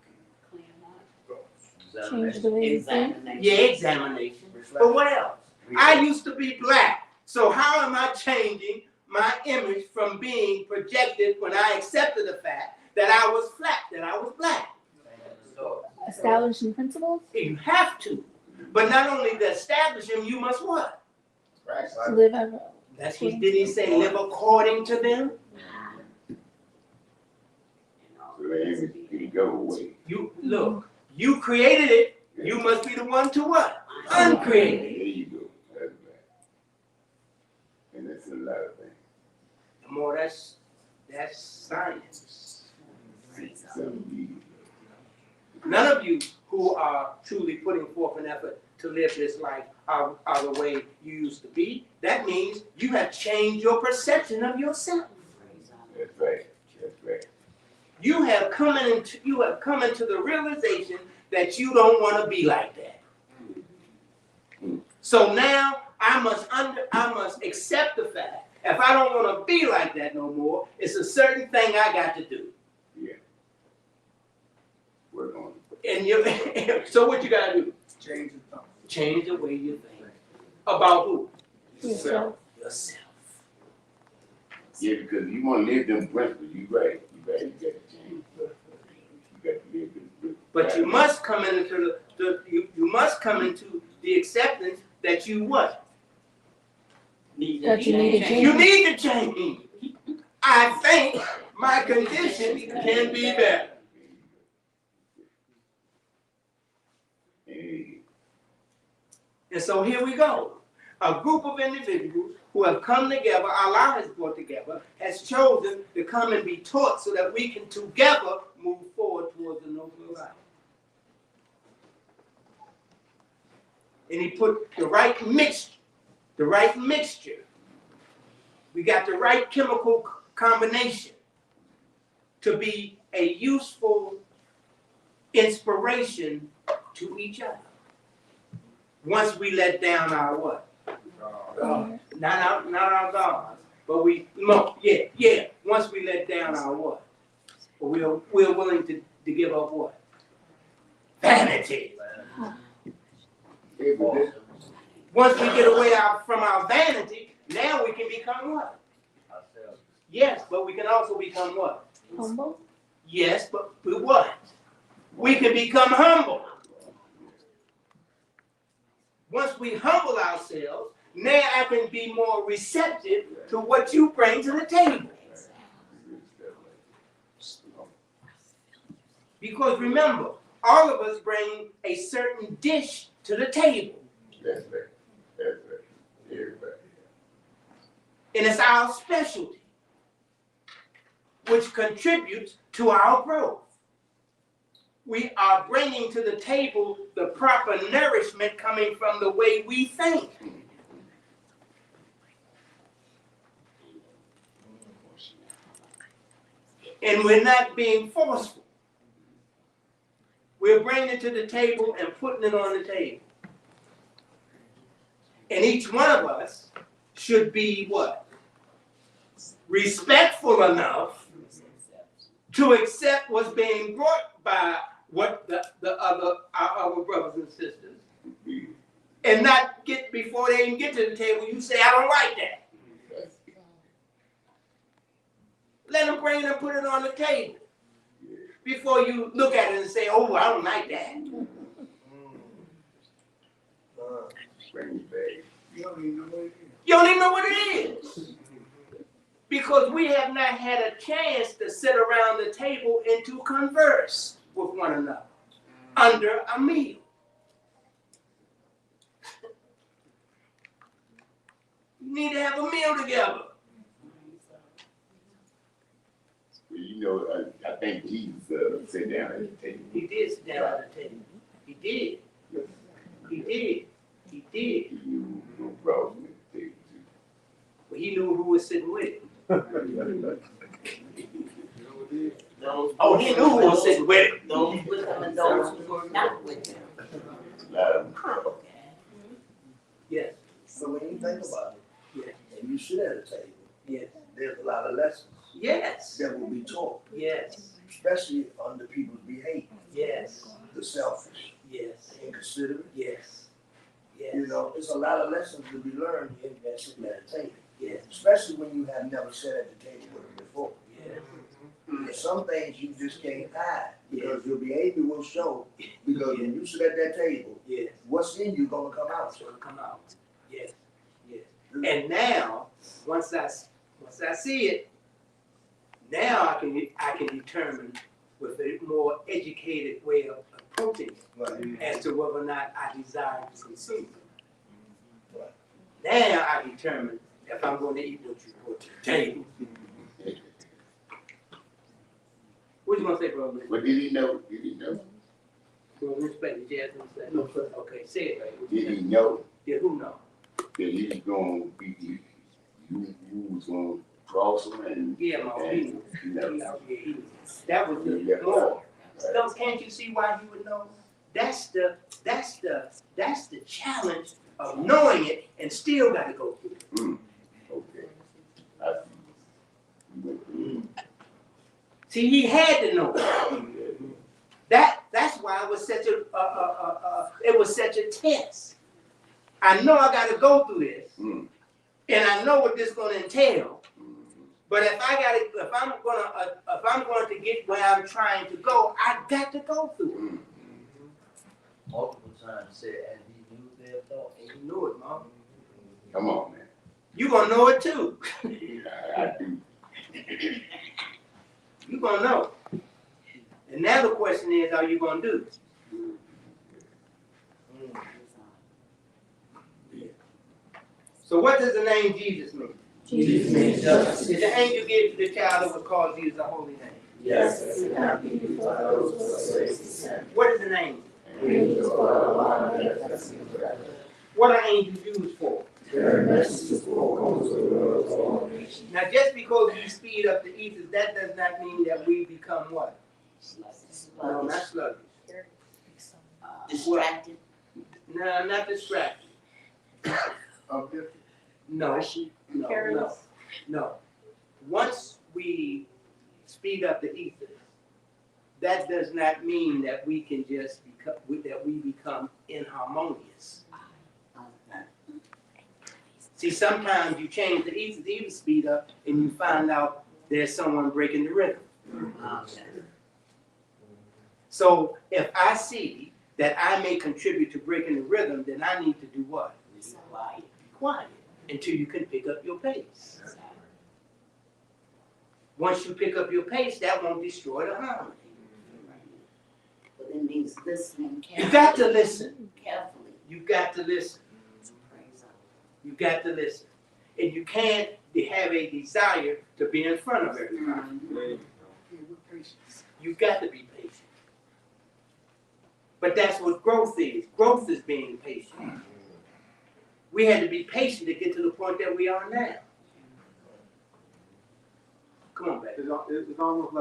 Change the way you think. Yeah, examination. But what else? I used to be black. So how am I changing my image from being projected when I accepted the fact that I was flat, that I was black? Establishing principles. You have to. But not only to establish them, you must what? To live ever. That's what, did he say, live according to them? So the image can go away. You, look, you created it, you must be the one to what? Uncreate it. There you go. That's right. And that's a lot of things. More, that's science. None of you who are truly putting forth an effort to live this life are the way you used to be. That means you have changed your perception of yourself. That's right. That's right. You have come into the realization that you don't want to be like that. So now I must accept the fact, if I don't want to be like that no more, it's a certain thing I got to do. Yeah. Work on it. And you, so what you got to do? Change the thought. Change the way you think. About who? Yourself. Yourself. Yeah, because you want to live them principles. You right. You got to change. You got to live them principles. But you must come into you must come into the acceptance that you what? That you need to change. You need to change. I think my condition can be better. Hey, And so here we go. A group of individuals who have come together, Allah has brought together, has chosen to come and be taught so that we can together move forward towards the noble life. And he put the right mixture. We got the right chemical combination to be a useful inspiration to each other. Once we let down our what? Not our gods, but once we let down our what? We're willing to give up what? Vanity. hey, but this, Once we get away from our vanity, now we can become what? Ourselves. Yes, but we can also become what? Humble. Yes, but what? We can become humble. Once we humble ourselves, now I can be more receptive to what you bring to the table. Because remember, all of us bring a certain dish to the table. that's right. That's right. Everybody. And it's our specialty, which contributes to our growth. We are bringing to the table the proper nourishment coming from the way we think. And we're not being forceful. We're bringing it to the table and putting it on the table. And each one of us should be what? Respectful enough to accept what's being brought by what our other brothers and sisters, and not get, before they even get to the table, you say, I don't like that. Let them bring it and put it on the table before you look at it and say, oh, I don't like that. Bring it back. You don't even know what it is. You don't even know what it is. Because we have not had a chance to sit around the table and to converse with one another under a meal. You need to have a meal together. Well, you know, I think Jesus sat down at the table. He did sit down at the table. He did. He did. He did. He knew who brought him at the table too. Well, he knew who was sitting with him. Oh, he knew who was sitting with him. Those with him and those who were not with him. A lot of them. Yes. So when you think about it, Yes. and you sit at a table, Yes. there's a lot of lessons Yes. that will be taught, Yes. especially under people's behavior. Yes. The selfish, Yes. the inconsiderate. Yes. Yes. You know, it's a lot of lessons to be learned in that sitting at a table, Yes. especially when you have never sat at the table with them before. Yes. There's some things you just can't hide because your behavior will show. Because when you sit at that table, Yes. what's in you gonna come out. It's gonna come out. Yes. Yes. And now, once I see it, now I can determine with a more educated way of approaching it Right. as to whether or not I desire to consume it. Right. Now I determine if I'm going to eat what you brought to the table. What you gonna say, brother? But did he know? Did he know? Well, respect the jazz and say. No, sir. Okay, say it right. What Did you he say? know Yeah, who know? that he was going to be, you was going to cross him and, Yeah, my and he you knew. know, He knew. That was the Yeah. more. Right. Don't, can't you see why he would know? That's the challenge of knowing it and still got to go through it. Okay. I see. See, he had to know it. That's why it was such a test. I know I got to go through this, and I know what this is going to entail. But if I'm going to get where I'm trying to go, I got to go through it. Multiple times said, and he knew their thoughts. And you know it, Mom. Come on, man. You gonna know it too. I do. You gonna know. And now the question is, are you gonna do it? So what does the name Jesus mean? Jesus means justice. Did the angel give to the child that was called Jesus a holy name? Yes. Not be before those who are slaves to sin. What is the name? Angels for a lot of What are angels used for? their messages will come to the world of all nations. Now just because we speed up the ethers, that does not mean that we become what? No, not sluggish. Distracted. No, not distracted. No, no, Careless. no. Once we speed up the ethers, that does not mean that we can just become inharmonious. See, sometimes you change the ether speed up, and you find out there's someone breaking the rhythm. So if I see that I may contribute to breaking the rhythm, then I need to do what? Be quiet until you can pick up your pace. Once you pick up your pace, that won't destroy the harmony. But it means listening You carefully. got to listen. Carefully. You got to listen. You got to listen. And you can't have a desire to be in front of everybody. You got to be patient. But that's what growth is. Growth is being patient. We had to be patient to get to the point that we are now. Come on, baby. It's almost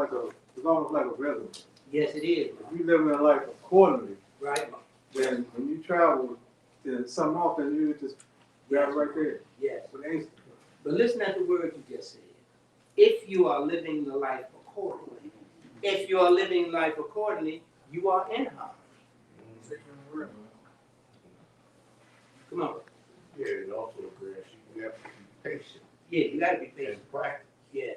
like a rhythm. Yes, it is. If you live in life accordingly, Right? then when you travel, then something often you just grab right there. Yes. With instant. But listen at the word you just said. If you are living the life accordingly, if you are living life accordingly, you are in harmony. Come on. Yeah, and also, Grant, you have to be patient Yeah, you gotta be patient. and practice. Yeah.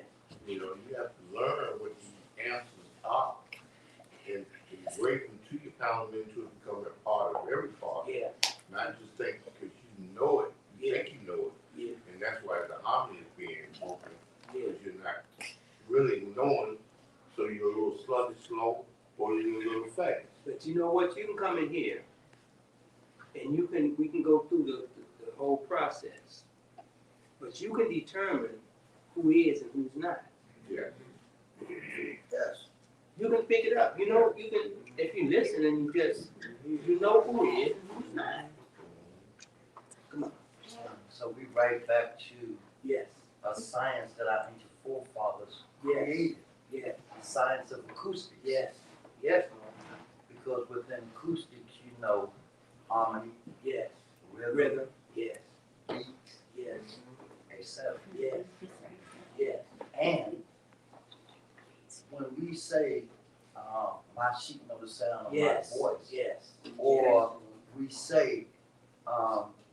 You know, you have to learn what the answers are and wait until you pound them into it, become a part of every part. Yeah. Not just think because you know it, you Yeah. think you know it. Yeah. And that's why the harmony is being broken, Yeah. because you're not really knowing, so you're a little sluggish, slow, or you're a little fast. But you know what? You can come in here and we can go through the whole process. But you can determine who is and who's not. Yeah. Yes. You can pick it up. You know, you can, if you listen and you know who is and who's not. Come on. So we right back to Yes. a science that our ancient forefathers Yes. created, Yes. the science of acoustics. Yes. Yes. Because within acoustics, you know harmony, Yes. rhythm, Yes. beats, Yes. etc. Yes. Yes. And when we say, my sheep know the sound of Yes. my voice, Yes. or we say,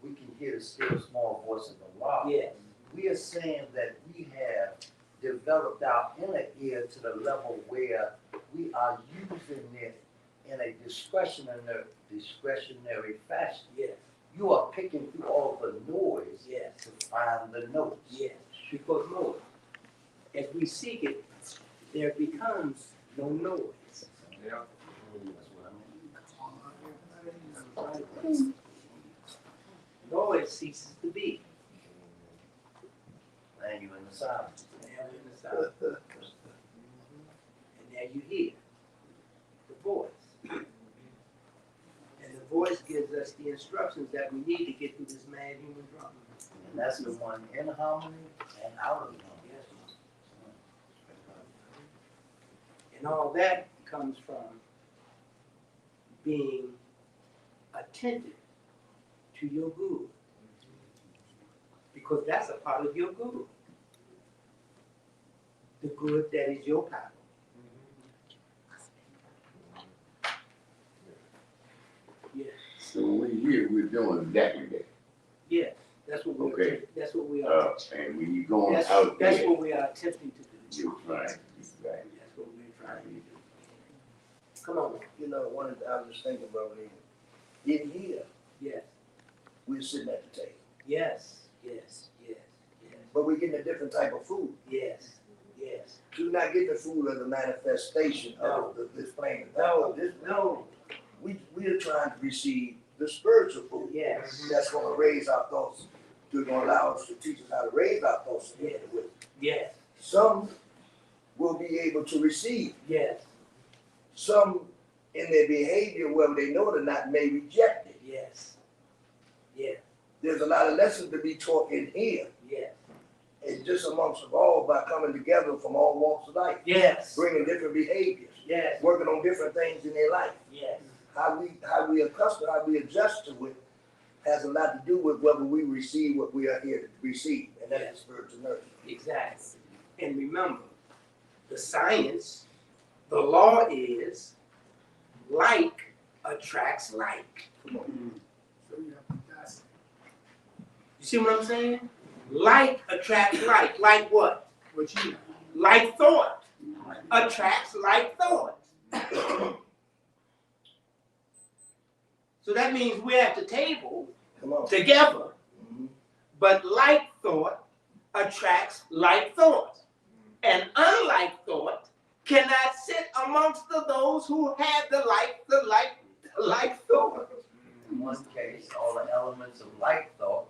we can hear the still small voice of the Lord. Yes. We are saying that we have developed our inner ear to the level where we are using it in a discretionary fashion. Yes. You are picking through all the noise Yes. to find the notes. Yes. Because more, as we seek it, there becomes no noise. Yeah. That's what I mean. Noise ceases to be. And you in the silence. Now we're in the silence. And now you hear the voice. And the voice gives us the instructions that we need to get through this mad human drama. And that's the one in harmony and out of harmony. Yes. And all that comes from being attentive to your good. Because that's a part of your good. The good that is your power. Yeah. So when we here, we're doing exactly that. Yes, that's what we Okay. That's what we are. And when you're going That's out there, what we are attempting to do. you're trying, right. That's what we're trying to do. Come on. You know, I was just thinking about it. In here, Yes. we're sitting at the table, Yes. Yes. Yes. Yes. but we're getting a different type of food. Yes. Yes. You're not getting the food as a manifestation of this plane. No. This, No. we're trying to receive the spiritual food. Yes. That's gonna raise our thoughts, to gonna allow us to teach us how to raise our thoughts in the wisdom. Yes. Some will be able to receive. Yes. Some in their behavior, whether they know it or not, may reject it. Yes. Yes. There's a lot of lessons to be taught in here, Yes. and just amongst us all by coming together from all walks of life, Yes. bringing different behaviors, Yes. working on different things in their life. Yes. How we adjust to it has a lot to do with whether we receive what we are here to receive, and that's the spiritual nourishment. Exactly. And remember, the science, the law is like attracts like. Come on. You see what I'm saying? Like attracts like. Like what? Like thought attracts like thought. So that means we're at the table Come on. together, Mhm. but like thought attracts like thought. And unlike thought cannot sit amongst those who have the like thought. In one case, all the elements of like thought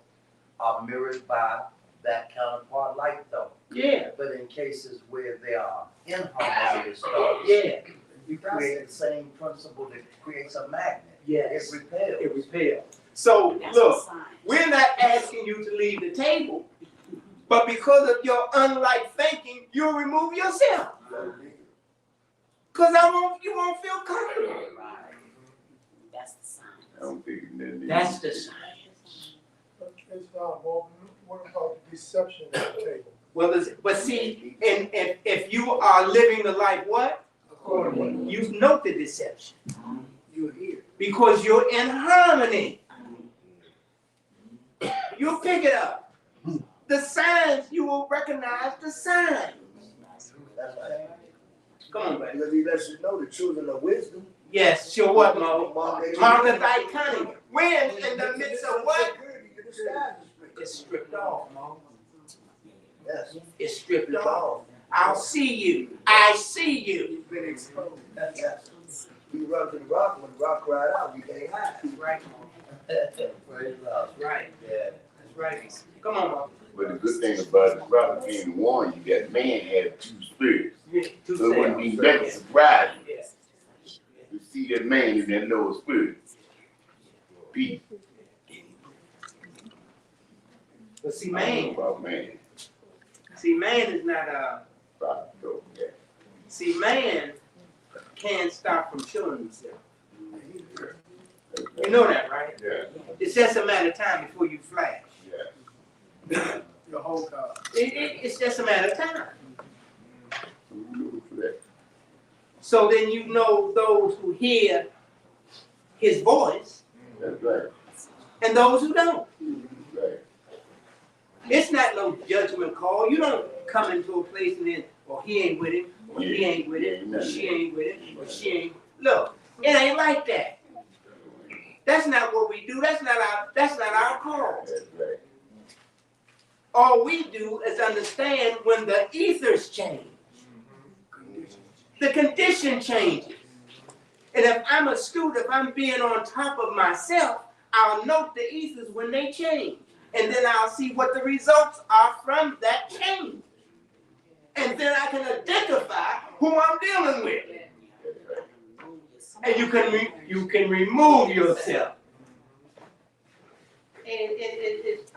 are mirrored by that counterpart like thought. Yeah, But in cases where they are inharmonious thoughts, yeah, you create the same principle that creates a magnet. yes. It repels. It repels. So That's a look, sign. we're not asking you to leave the table, but because of your unlike thinking, you'll remove yourself. Because you won't feel comfortable. Right. That's the sign. I don't think it's That's the sign. It's not, well, what about the deception at the table? Well, but see, and if you are living the life what? Accordingly. You note the deception. You're here. Because you're in harmony. You'll pick it up. The signs, you will recognize the signs. That's right. Come on, baby. Because he lets us know the children of wisdom. Yes, sure what, Mo? Margaret thy cunning. When in the midst of what? It's stripped off, Mo. Yes. It's stripped off. I'll see you. I see you. You've been exposed. Yes. You run to the rock, when the rock cried out, you can't hide. Right, Mo. Praise God. That's right. Yeah. That's right. Come on, Mo. But the good thing about the prophet came to warn you that man had two spirits. Yeah, two So it wouldn't be selves. nothing surprising Yes. to see that man in that lower spirit. Peace. But see, man. About man. See, man is not a. Prophet told me that. See, man can't stop from showing himself. You know that, right? Yeah. It's just a matter of time before you flash. Yeah. Your whole God. It's just a matter of time. So we looking for that. So then you know those who hear his voice That's right. and those who don't. Right. It's not no judgment call. You don't come into a place and then, well, he ain't with him, or he ain't with it, or she ain't with it, or she ain't. Look, it ain't like that. That's not what we do. That's not our call. That's right. All we do is understand when the ethers change. The condition changes. And if I'm astute, if I'm being on top of myself, I'll note the ethers when they change. And then I'll see what the results are from that change. And then I can identify who I'm dealing with. And you can remove yourself. And it's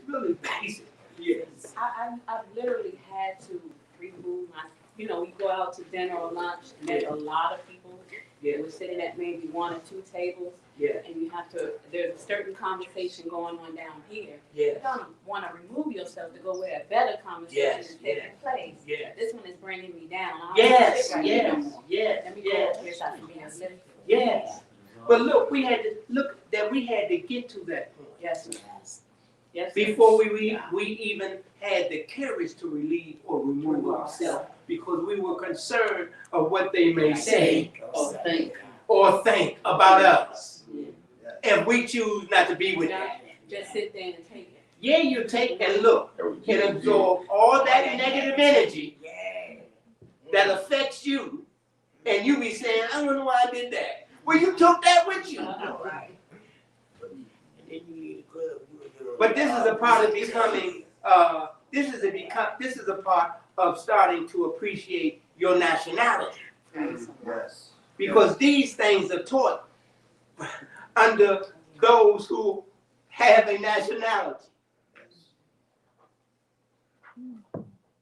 really basic. Yes. I've literally had to remove my, you go out to dinner or lunch and there's a lot of people Yeah. We're sitting at maybe 1 or 2 tables, Yeah, and you have to, there's a certain conversation going on down here. yeah, You don't want to remove yourself to go where a better conversation Yes, is taking yes. place. yeah. This one is bringing me down. I don't Yes, sit right here no yes, more. yes, Let me go yes, up here so I can be a citizen. yes. But look, we had to get to that point. Yes, sir. Yes, sir. Before we even had the courage to relieve or remove ourselves, because we were concerned of what they may say or think about us. And we choose not to be with them. Just sit there and take it. Yeah, you take and look and absorb all that negative energy that affects you, and you be saying, I don't know why I did that. Well, you took that with you. But this is a part of becoming, this is a part of starting to appreciate your nationality. Yes. Because these things are taught under those who have a nationality.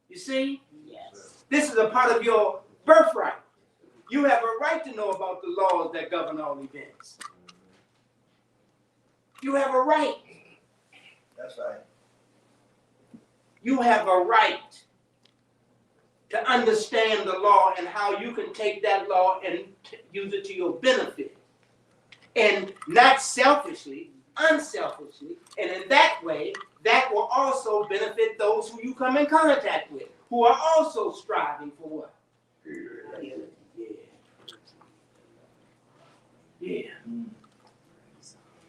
You see? Yes. This is a part of your birthright. You have a right to know about the laws that govern all events. You have a right. That's right. You have a right to understand the law and how you can take that law and use it to your benefit. And not selfishly, unselfishly, and in that way, that will also benefit those who you come in contact with, who are also striving for what? Yeah. Yeah.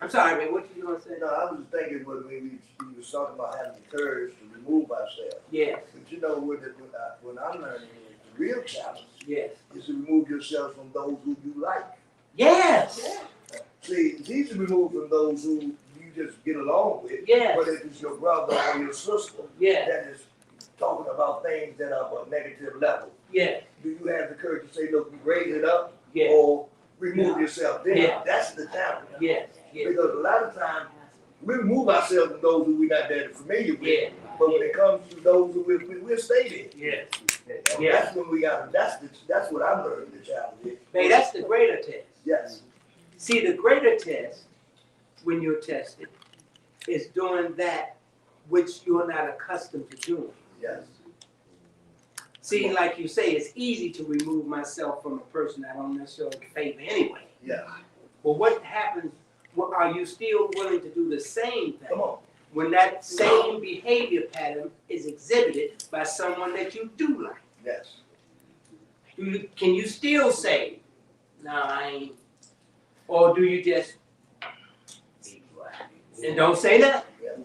I'm sorry, man, what you gonna say? No, I was thinking when we was talking about having the courage to remove ourselves. Yes, But you know, when I'm learning is the real challenge yes. is to remove yourself from those who you like. Yes, See, it's easy to remove from those who you just get along with. yes, But if it's your brother or your sister yes, that is talking about things that are of a negative level, yes, do you have the courage to say, look, raise it up yes, or remove yourself then? Yeah. That's the challenge. yes, yes, Because a lot of times, we remove ourselves from those who we're not that familiar with. yeah, But when it comes to those who we'll stay yes. there. Yeah. That's when we got, that's what I'm learning the challenge is. Man, that's the greater test. Yes, See, the greater test, when you're tested, is doing that which you're not accustomed to doing. yes. See, like you say, it's easy to remove myself from a person I don't necessarily favor anyway. Yeah. But what happens, are you still willing to do the same thing Come on. when that same behavior pattern is exhibited by someone that you do like? Yes. Can you still say, no, I ain't? Or do you just, and don't say that? Yes.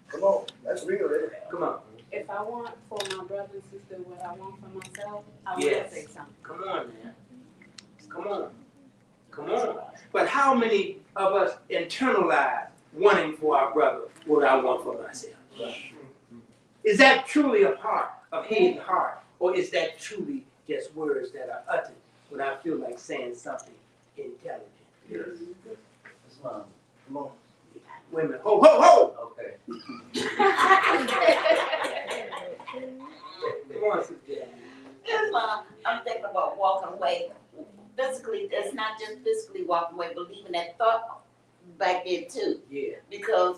Come on. That's real, isn't it? Come on, If I want for my brother and sister what I want for myself, I will Yes. say something. come on, man. Come on, come on. But how many of us internalize wanting for our brother what I want for myself? Is that truly a part of hidden heart? Or is that truly just words that are uttered when I feel like saying something intelligent? Come on. Women, ho, ho, ho! Okay. Come on, sister. I'm thinking about walking away. Physically, it's not just physically walking away, but leaving that thought back there too. Yeah, Because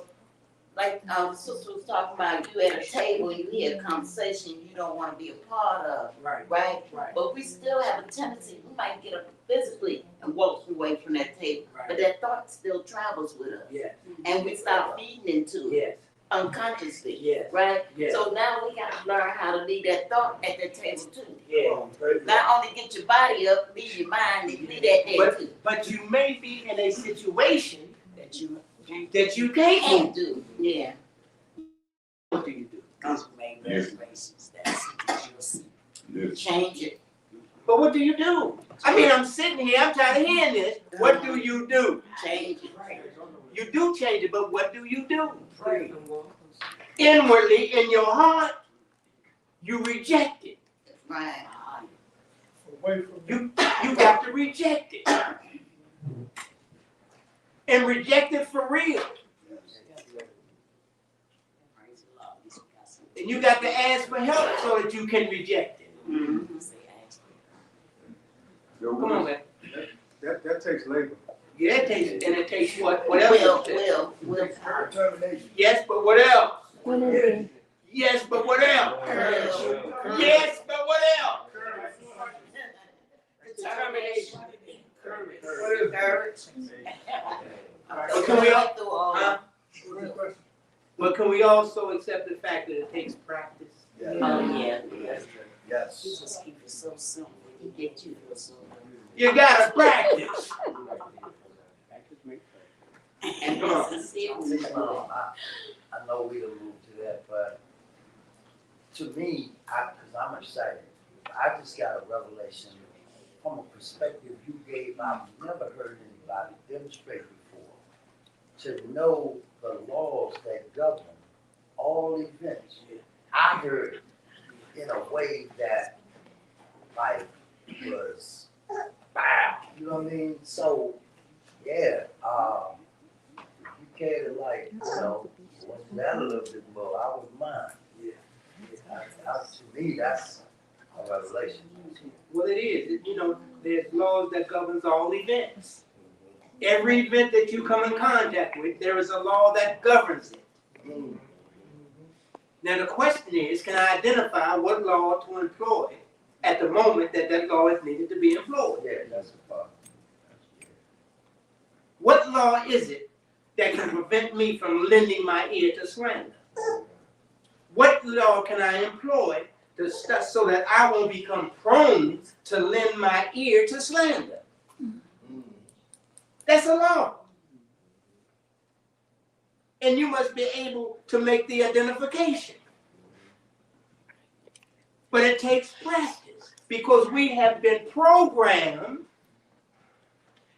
like the sister was talking about, you at a table, you hear a conversation you don't want to be a part of, right, right? right, But we still have a tendency, we might get up physically and walk away from that table, but right. that thought still travels with us. Yes, And we start feeding into it yes, unconsciously, yes, right? yes. So now we gotta learn how to leave that thought at the table too. Yeah. Not only get your body up, leave your mind, and leave that there too. But you may be in a situation That you can't can move. do, yeah. What do you do? Yes. Change it. But what do you do? I mean, I'm sitting here, I'm tired of hearing this. What do you do? Change it. You do change it, but what do you do? Inwardly, in your heart, you reject it. Right. Away from You got to reject it. And reject it for real. And you got to ask for help so that you can reject it. Mhm. So Come on, man. That takes labor. Yeah, it takes, and it takes what else? Will. Determination. Yes, but what else? Energy. Yes, but what else? Yes, but what else? Determination. Courage. But can we all, huh? Good question. But can we also accept the fact that it takes practice? Yes. Oh, yeah. Yes. Jesus keep it so simple. He get you so You gotta practice. And Come on. I know we done moved to that, but to me, cause I'm excited, I just got a revelation from a perspective you gave, I've never heard anybody demonstrate before. To know the laws that govern all events. I heard it in a way that like was, wow, you know what I mean? So, yeah, you care to like, what's that a little bit more, I was mine. To me, that's a revelation. Well, it is. There's laws that governs all events. Every event that you come in contact with, there is a law that governs it. Now the question is, can I identify what law to employ at the moment that that law is needed to be employed? Yeah, that's the part. What law is it that can prevent me from lending my ear to slander? What law can I employ so that I won't become prone to lend my ear to slander? That's a law. And you must be able to make the identification. But it takes practice because we have been programmed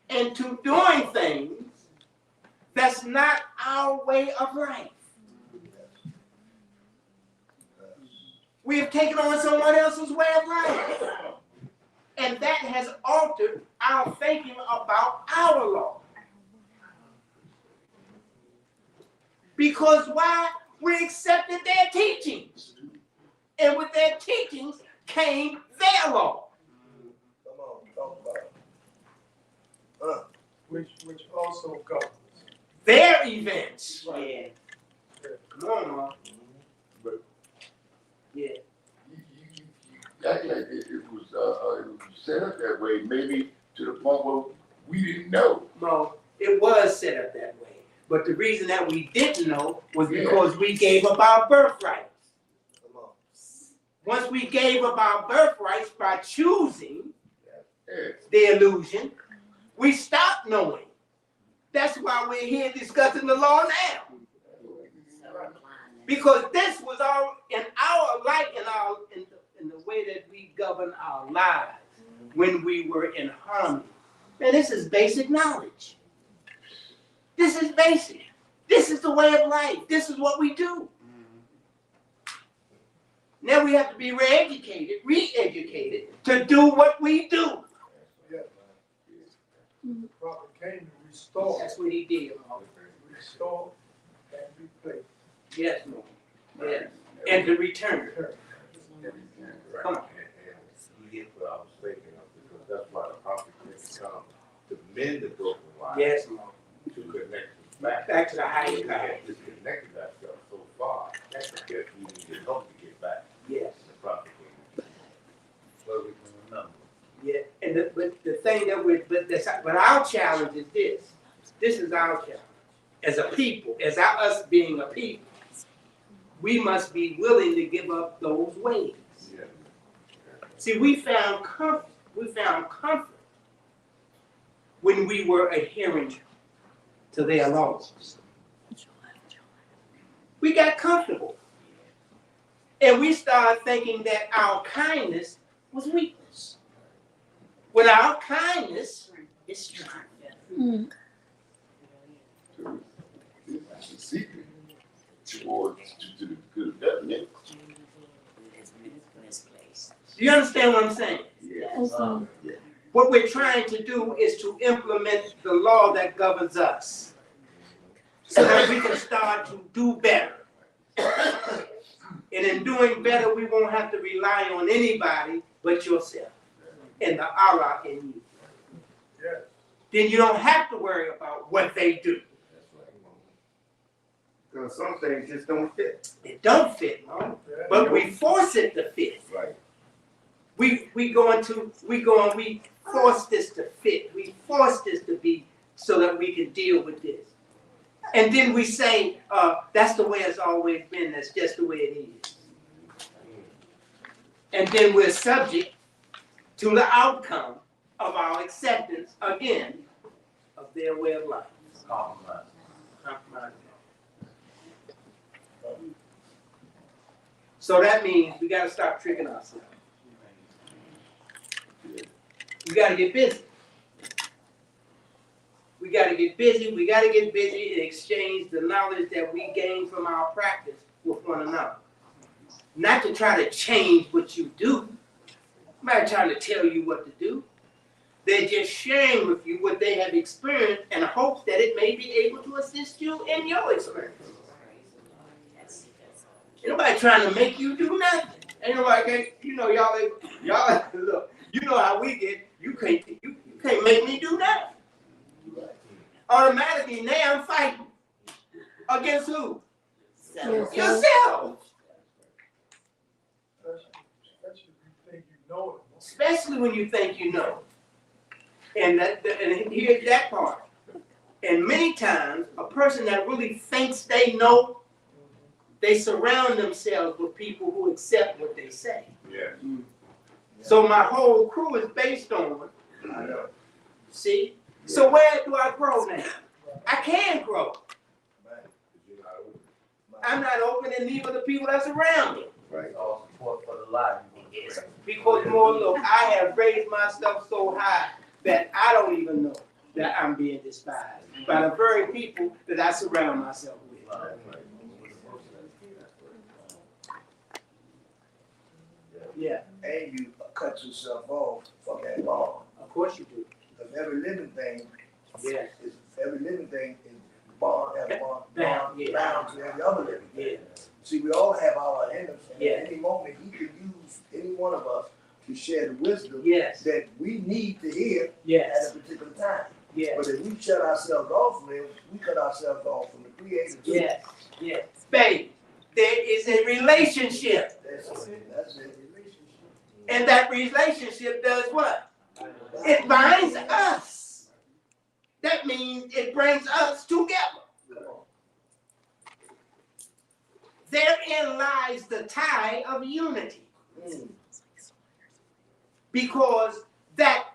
into doing things that's not our way of life. We have taken on someone else's way of life. And that has altered our thinking about our law. Because why? We accepted their teachings. And with their teachings came their law. Come on, talk about it. Which also governs. Their events. Yeah. Come on, Mom. But Yeah. You act like it was set up that way, maybe to the point where we didn't know. No, it was set up that way. But the reason that we didn't know was because we gave up our birthrights. Come on. Once we gave up our birthrights by choosing Yeah. the illusion, we stopped knowing. That's why we're here discussing the law now. Because this was in the way that we govern our lives when we were in harmony. Man, this is basic knowledge. This is basic. This is the way of life. This is what we do. Now we have to be re-educated to do what we do. Yeah. The prophet came to restore. That's what he did, Lord. Restore and replace. Yes, Lord. Yes. And to return. Come on. And he did what I was thinking of, because that's why the prophet didn't come to mend the broken line. Yes, Lord. To connect us back. Back to the higher We power. had disconnected ourselves so far That's right. that we needed help to get back. Yes. The prophet came. Where we can remember. Yeah. And the thing that but our challenge is this. This is our challenge. As a people, us being a people, we must be willing to give up those ways. Yeah. See, we found comfort. We found comfort when we were adhering to their laws. We got comfortable. And we started thinking that our kindness was weakness. When our kindness is strength. That's the secret towards to the good of government. Do you understand what I'm saying? Yes. Yeah. What we're trying to do is to implement the law that governs us so that we can start to do better. And in doing better, we won't have to rely on anybody but yourself and the Allah in you. then you don't have to worry about what they do. Because some things just don't fit. It don't fit, no. But we force it to fit. Right. We force this to fit. We force this to be so that we can deal with this. And then we say, that's the way it's always been. That's just the way it is. And then we're subject to the outcome of our acceptance, again, of their way of life. Compromise. Compromise. So that means we got to stop tricking ourselves. We got to get busy. We got to get busy. We got to get busy and exchange the knowledge that we gain from our practice with one another. Not to try to change what you do. I'm not trying to tell you what to do. They're just sharing with you what they have experienced in hopes that it may be able to assist you in your experience. Ain't nobody trying to make you do nothing. Ain't nobody, y'all look, you know how we get, you can't make me do nothing. Automatically now I'm fighting. Against who? Yourself. Especially when you think you know. And here's that part. And many times, a person that really thinks they know, they surround themselves with people who accept what they say. Yeah. So my whole crew is based on, see? So where do I grow now? I can grow. I'm not open, and neither the people that's around me. Right. All support for the lie. Because more look, I have raised myself so high that I don't even know that I'm being despised by the very people that I surround myself with. Yeah, And you cut yourself off from that law. of course you do. Because every living thing Yeah, is bound to every other living thing. yeah, See, we all have our innocence, and Yeah. at any moment he could use any one of us to share the wisdom yes, that we need to hear at yes, a particular time. yes, But if we shut ourselves off from him, we cut ourselves off from the Creator too. yes, yes. Baby, there is a relationship, That's it. and that relationship does what? It binds us. That means it brings us together. Therein lies the tie of unity. Because that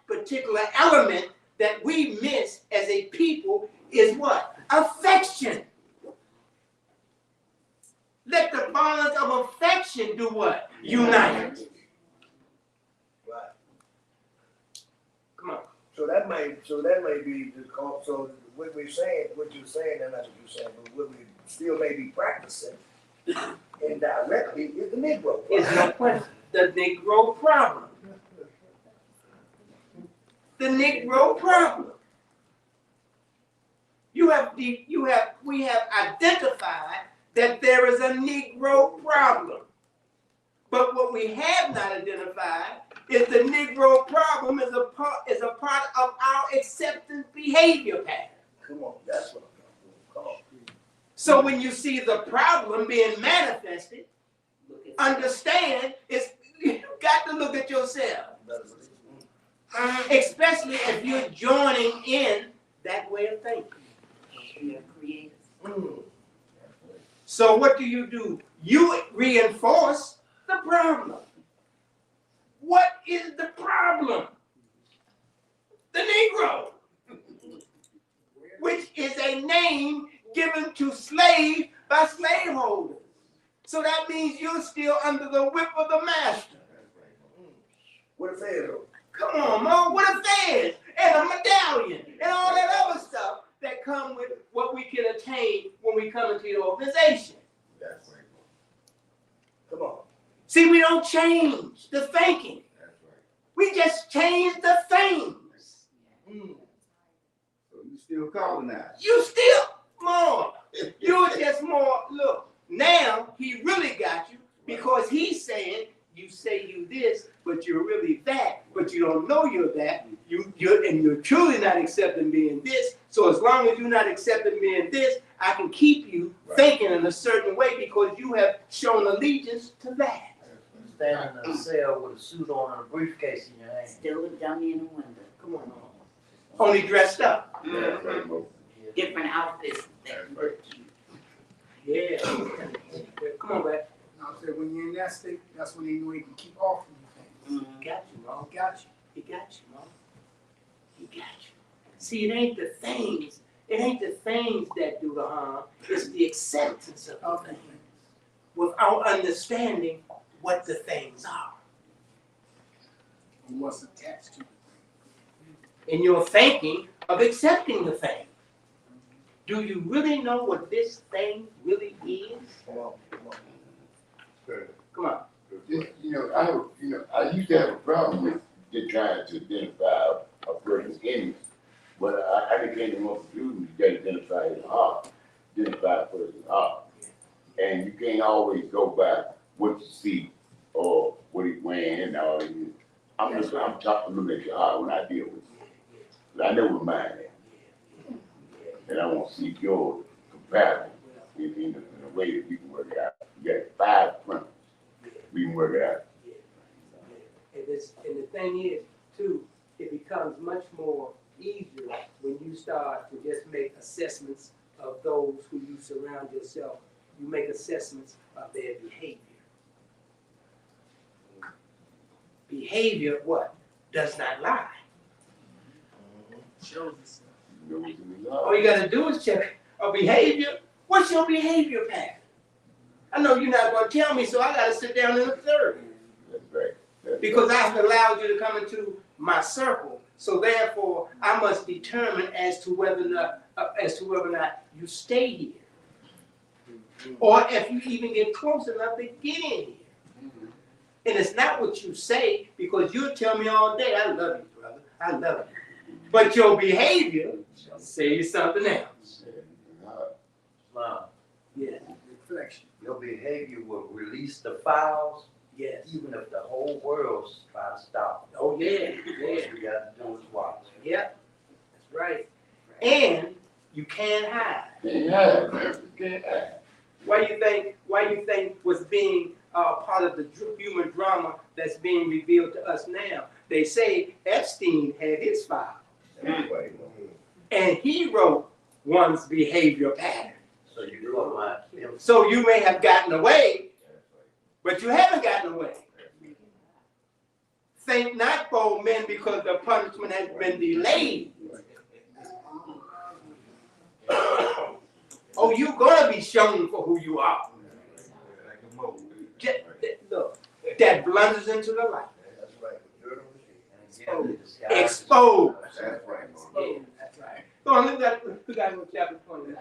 particular element that we miss as a people is what? Affection. Let the bonds of affection do what? Unite. Right. Come on. So that may be the call. So what you're saying, and not what you're saying, but what we still may be practicing indirectly is the Negro. It's no question. The Negro problem. The Negro problem. We have identified that there is a Negro problem. But what we have not identified is the Negro problem is a part of our acceptance behavior pattern. Come on, that's what I'm talking about. Come on. So when you see the problem being manifested, understand you got to look at yourself. Especially if you're joining in that way of thinking. So what do? You reinforce the problem. What is the problem? The Negro, which is a name given to slave by slaveholders. So that means you're still under the whip of the master. What if they do? Come on, Mo, what if there's and a medallion and all that other stuff that come with what we can attain when we come into the organization. That's right. Come on. See, we don't change the thinking. That's right. We just change the things. So you still colonized. You still more. You're just more, look, now he really got you because he's saying, you say you this, but you're really that. but you don't know you're that. You're truly not accepting being this. So as long as you're not accepting being this, I can keep you thinking in a certain way because you have shown allegiance to that. Standing in a cell with a suit on and a briefcase in your hand. Still a dummy in the window. Come on. Only dressed up. That's right, Mo. Different outfits. That's right. Yeah. Come on, back. I said, when you're in that state, that's when you know you can keep offering you things. He got you, Mom. Got you. He got you, Mom. He got you. See, it ain't the things. It ain't the things that do the harm. It's the acceptance of the things without understanding what the things are. And what's attached to it. In your thinking of accepting the thing. Do you really know what this thing really is? Come on. I used to have a problem with just trying to identify a person's image. But I became the most conclusion you got to identify his heart, identify a person's heart. And you can't always go by what you see or what he's wearing and all that. I'm looking at your heart when I deal with you. But I know where mine is. And I want to see yours compatible in a way that we can work it out. You got 5 principles. We can work it out. And the thing is, too, it becomes much more easier when you start to just make assessments of those who you surround yourself. You make assessments of their behavior. Behavior, what? Does not lie. Shows itself. All you gotta do is check a behavior. What's your behavior pattern? I know you're not gonna tell me, so I gotta sit down and observe. That's right. Because I've allowed you to come into my circle. So therefore, I must determine as to whether or not you stay here, or if you even get close enough to get in here. And it's not what you say, because you'll tell me all day, "I love you, brother. I love you." But your behavior says something else. Islam. Yes. Reflection. Your behavior will release the files, Yes. even if the whole world's trying to stop it. Oh yeah. All Yeah. you got to do is watch. Yep. That's right. And you can't hide. Can't hide, man. Can't hide. Why you think was being part of the human drama that's being revealed to us now? They say Epstein had his file. That's right. And he wrote one's behavior pattern. So you go my So you may have gotten away, but you haven't gotten away. Think not, bold men, because the punishment has been delayed. Oh, you're gonna be shown for who you are. Look, that blunders into the light. That's right. Exposed. That's right. Yeah, that's right. Go on, look at chapter 29.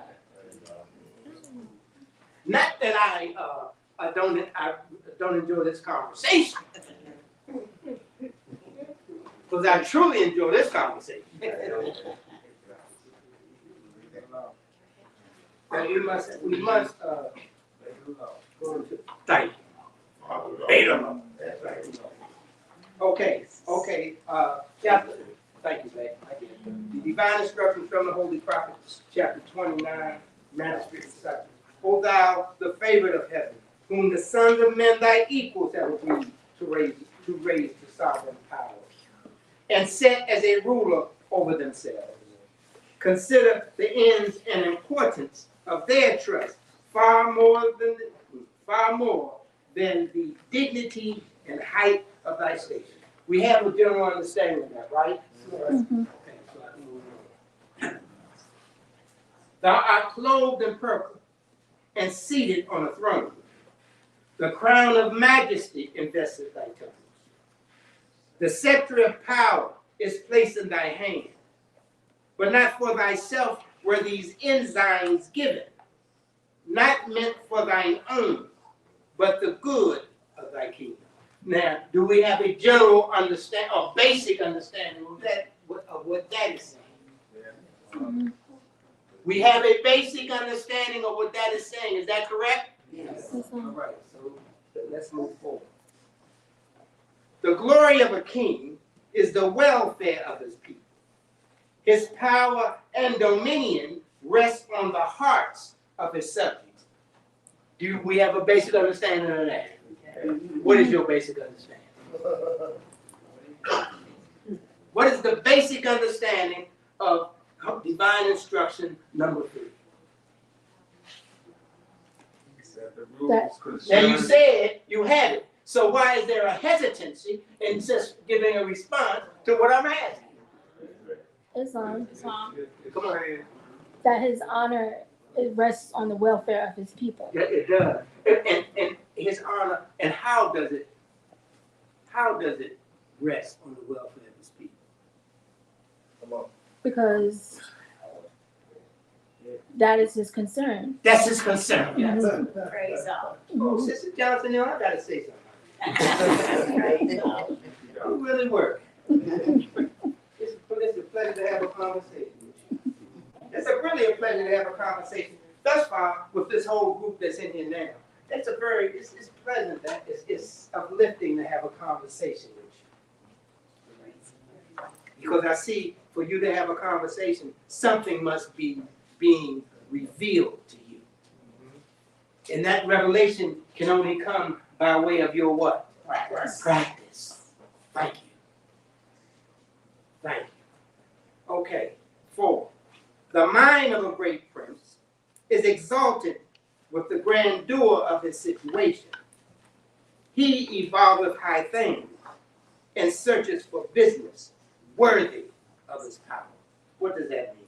Not that I don't enjoy this conversation, because I truly enjoy this conversation. And we must go into thank you. Beta. That's right. Okay, chapter, thank you, babe. The divine instructions from the Holy Prophets, chapter 29, manuscript disciples. O thou, the favorite of heaven, whom the sons of men thy equals have agreed to raise to sovereign power, and set as a ruler over themselves. Consider the ends and importance of their trust far more than the dignity and height of thy station. We have a general understanding of that, right? Mm-hmm. Okay, so I can move on. Thou art clothed in purple and seated on a throne. The crown of majesty invested thy temples. The scepter of power is placed in thy hand. But not for thyself were these ensigns given, not meant for thine own, but the good of thy kingdom. Now, do we have a general understanding, or basic understanding of what that is saying? We have a basic understanding of what that is saying. Is that correct? Yes. All right, so let's move forward. The glory of a king is the welfare of his people. His power and dominion rest on the hearts of his subjects. Do we have a basic understanding of that? What is your basic understanding? What is the basic understanding of divine instruction number 3? Now you said you had it. So why is there a hesitancy in just giving a response to what I'm asking? Islam, Come on. that his honor it rests on the welfare of his people. Yeah, it does. And his honor, and how does it rest on the welfare of his people? Come on. Because that is his concern. That's his concern. Yes. Praise God. Oh, Sister Johnson, you know, I gotta say something. Praise God. You really work. It's a pleasure to have a conversation with you. It's really a pleasure to have a conversation thus far with this whole group that's in here now. It's pleasant, it's uplifting to have a conversation with you. Because I see for you to have a conversation, something must be being revealed to you. And that revelation can only come by way of your what? Practice. Practice. Thank you. Thank you. Okay. 4. The mind of a great prince is exalted with the grandeur of his situation. He evolveth high things and searches for business worthy of his power. What does that mean?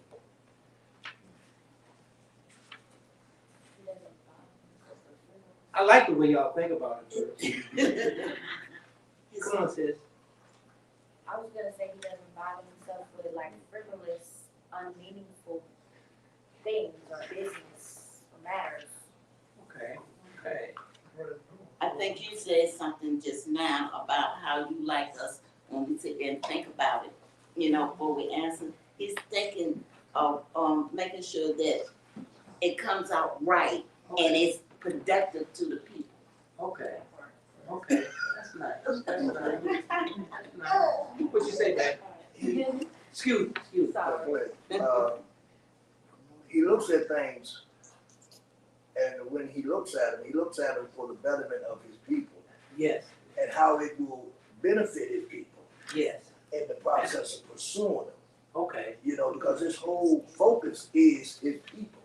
I like the way y'all think about it. Come on, sis. I was gonna say he doesn't bother himself with like frivolous, unmeaningful things or business or matters. Okay. Okay. I think you said something just now about how you like us when we sit there and think about it, you know, before we answer. He's thinking of making sure that it comes out right and it's productive to the people. Okay. Okay. That's nice. That's nice. That's nice. What you say, Dad? Excuse me. He looks at things, and when he looks at them for the betterment of his people. Yes. And how it will benefit his people. Yes. In the process of pursuing them. Okay. You know, because his whole focus is his people.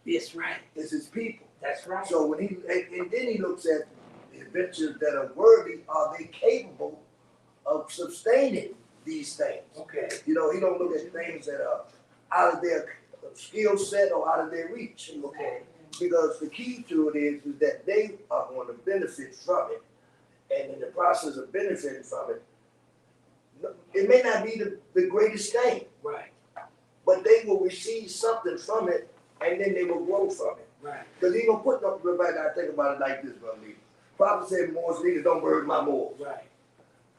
It's right. It's his people. That's right. So when and then he looks at the ventures that are worthy, are they capable of sustaining these things? Okay. You know, he don't look at things that are out of their skill set or out of their reach. Okay. Because the key to it is that they are going to benefit from it. And in the process of benefiting from it, it may not be the greatest thing. Right. But they will receive something from it, and then they will grow from it. Right. Because he gonna put everybody. I think about it like this, brother. Prophet said, "Morals leaders don't burden my morals." Right.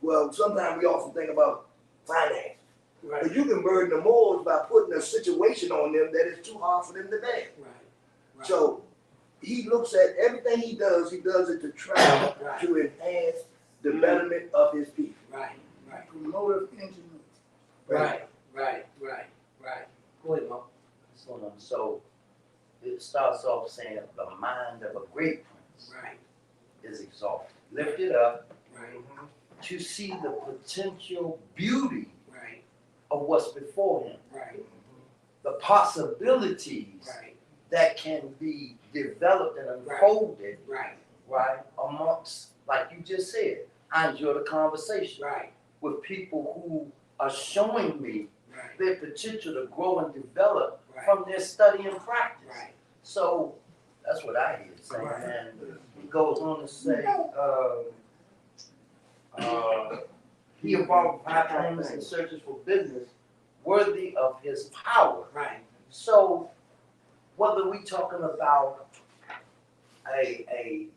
Well, sometimes we often think about finance, Right. but you can burden the morals by putting a situation on them that is too hard for them to bear. Right. So he looks at everything he does it to try Right. to enhance the betterment of his people. Right. Right. Promotive ingenuity. Right. Go ahead, Mom. So it starts off saying the mind of a great prince Right. is exalted, lifted up Right. to see the potential beauty Right. of what's before him, Right. the possibilities Right. that can be developed and unfolded, Right. right, amongst, like you just said, I enjoy the conversation Right. with people who are showing me Right. their potential to grow and develop Right. from their study and practice. Right. So that's what I hear saying. Right. And he goes on to say, he evolved high things and searches for business worthy of his power. Right. So whether we talking about a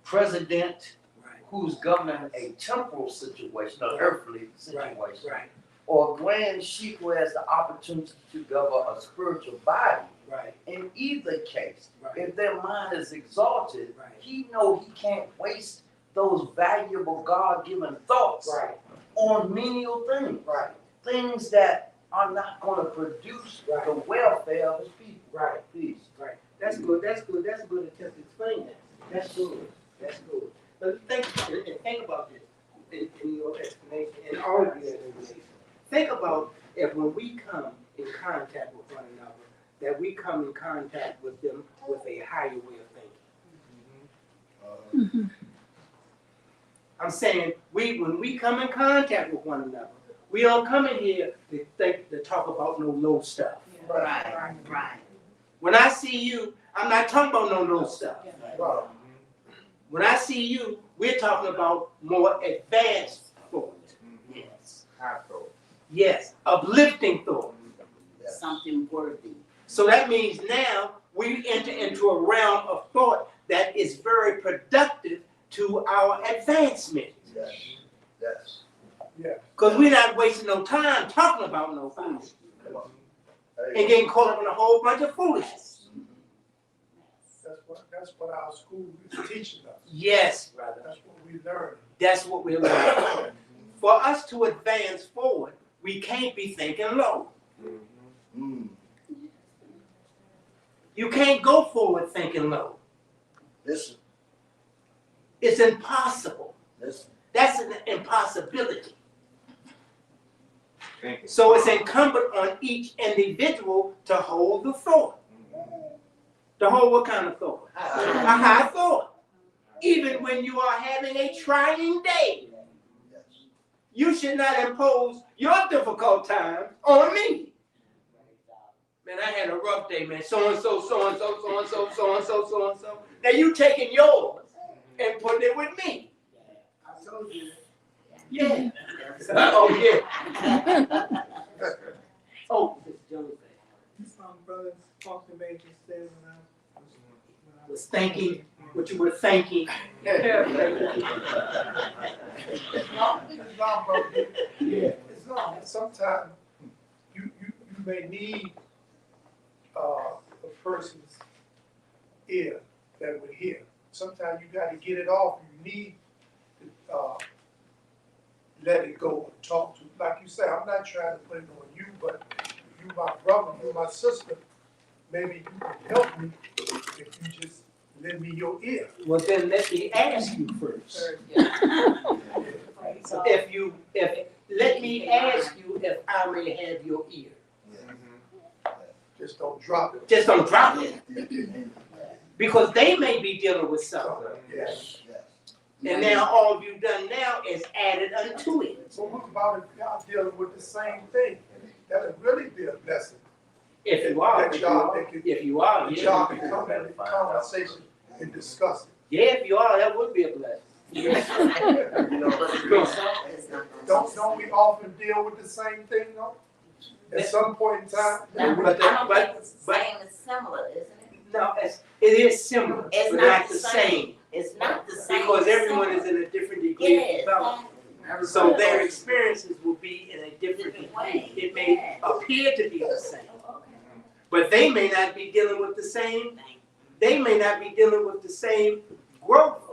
president Right. who's governing a temporal situation, an earthly situation, Right. or a grand sheik who has the opportunity to govern a spiritual body, Right. in either case, Right. if their mind is exalted, Right. he know he can't waste those valuable God-given thoughts Right. on menial things. Right. Things that are not gonna produce Right. the welfare of his people. Right. Please. Right. That's good. That's good. That's a good attempt to explain that. That's good. That's good. But think about this in your explanation, in all of your explanation. Think about if when we come in contact with one another, that we come in contact with them with a higher way of thinking. I'm saying when we come in contact with one another, we don't come in here to talk about no low stuff. Right. When I see you, I'm not talking about no low stuff. When I see you, we're talking about more advanced thought. Yes. High thought. Yes, uplifting thought. Something worthy. So that means now we enter into a realm of thought that is very productive to our advancement. Yes. Yes. Yeah. Because we're not wasting no time talking about no foolishness Come on. and getting caught up in a whole bunch of foolishness. That's what our school is teaching us. Yes, brother. That's what we learn. That's what we're learning. For us to advance forward, we can't be thinking low. You can't go forward thinking low. Listen. It's impossible. Listen. That's an impossibility. So it's incumbent on each individual to hold the thought. To hold what kind of thought? A high thought. Even when you are having a trying day, you should not impose your difficult time on me. Man, I had a rough day, man. So-and-so, so-and-so, so-and-so, so-and-so, so-and-so. Now you taking yours and putting it with me. I told you. Yeah. Oh, yeah. Oh, this Joey thing. Some brothers talked to me just said when I Was thinking what you were thinking. It's not, brother. Yeah. It's not. Sometimes you may need a person's ear that would hear. Sometimes you got to get it off. You need to let it go and talk to. Like you say, I'm not trying to put it on you, but you my brother, you my sister. Maybe you can help me if you just lend me your ear. Well, then let me ask you first. Let me ask you if I may have your ear. Just don't drop it. Just don't drop it. Because they may be dealing with something. Yes. And now all you've done now is added unto it. So what about if y'all dealing with the same thing? That'll really be a blessing. If you are, That y'all can come in conversation and discuss it. Yeah, if you are, that would be a blessing. You know, but the result is not gonna Don't we often deal with the same thing though? At some point in time? I don't think it's the same, it's similar, isn't it? No, it is similar, It's but not not the the same. same. It's not the same. Because it's everyone is similar. in a different degree of Yes, development. exactly. So their experiences will be in a different Different degree. way. It may Yes. appear to be the same, but they may not be dealing with the same. They may not be dealing with the same growth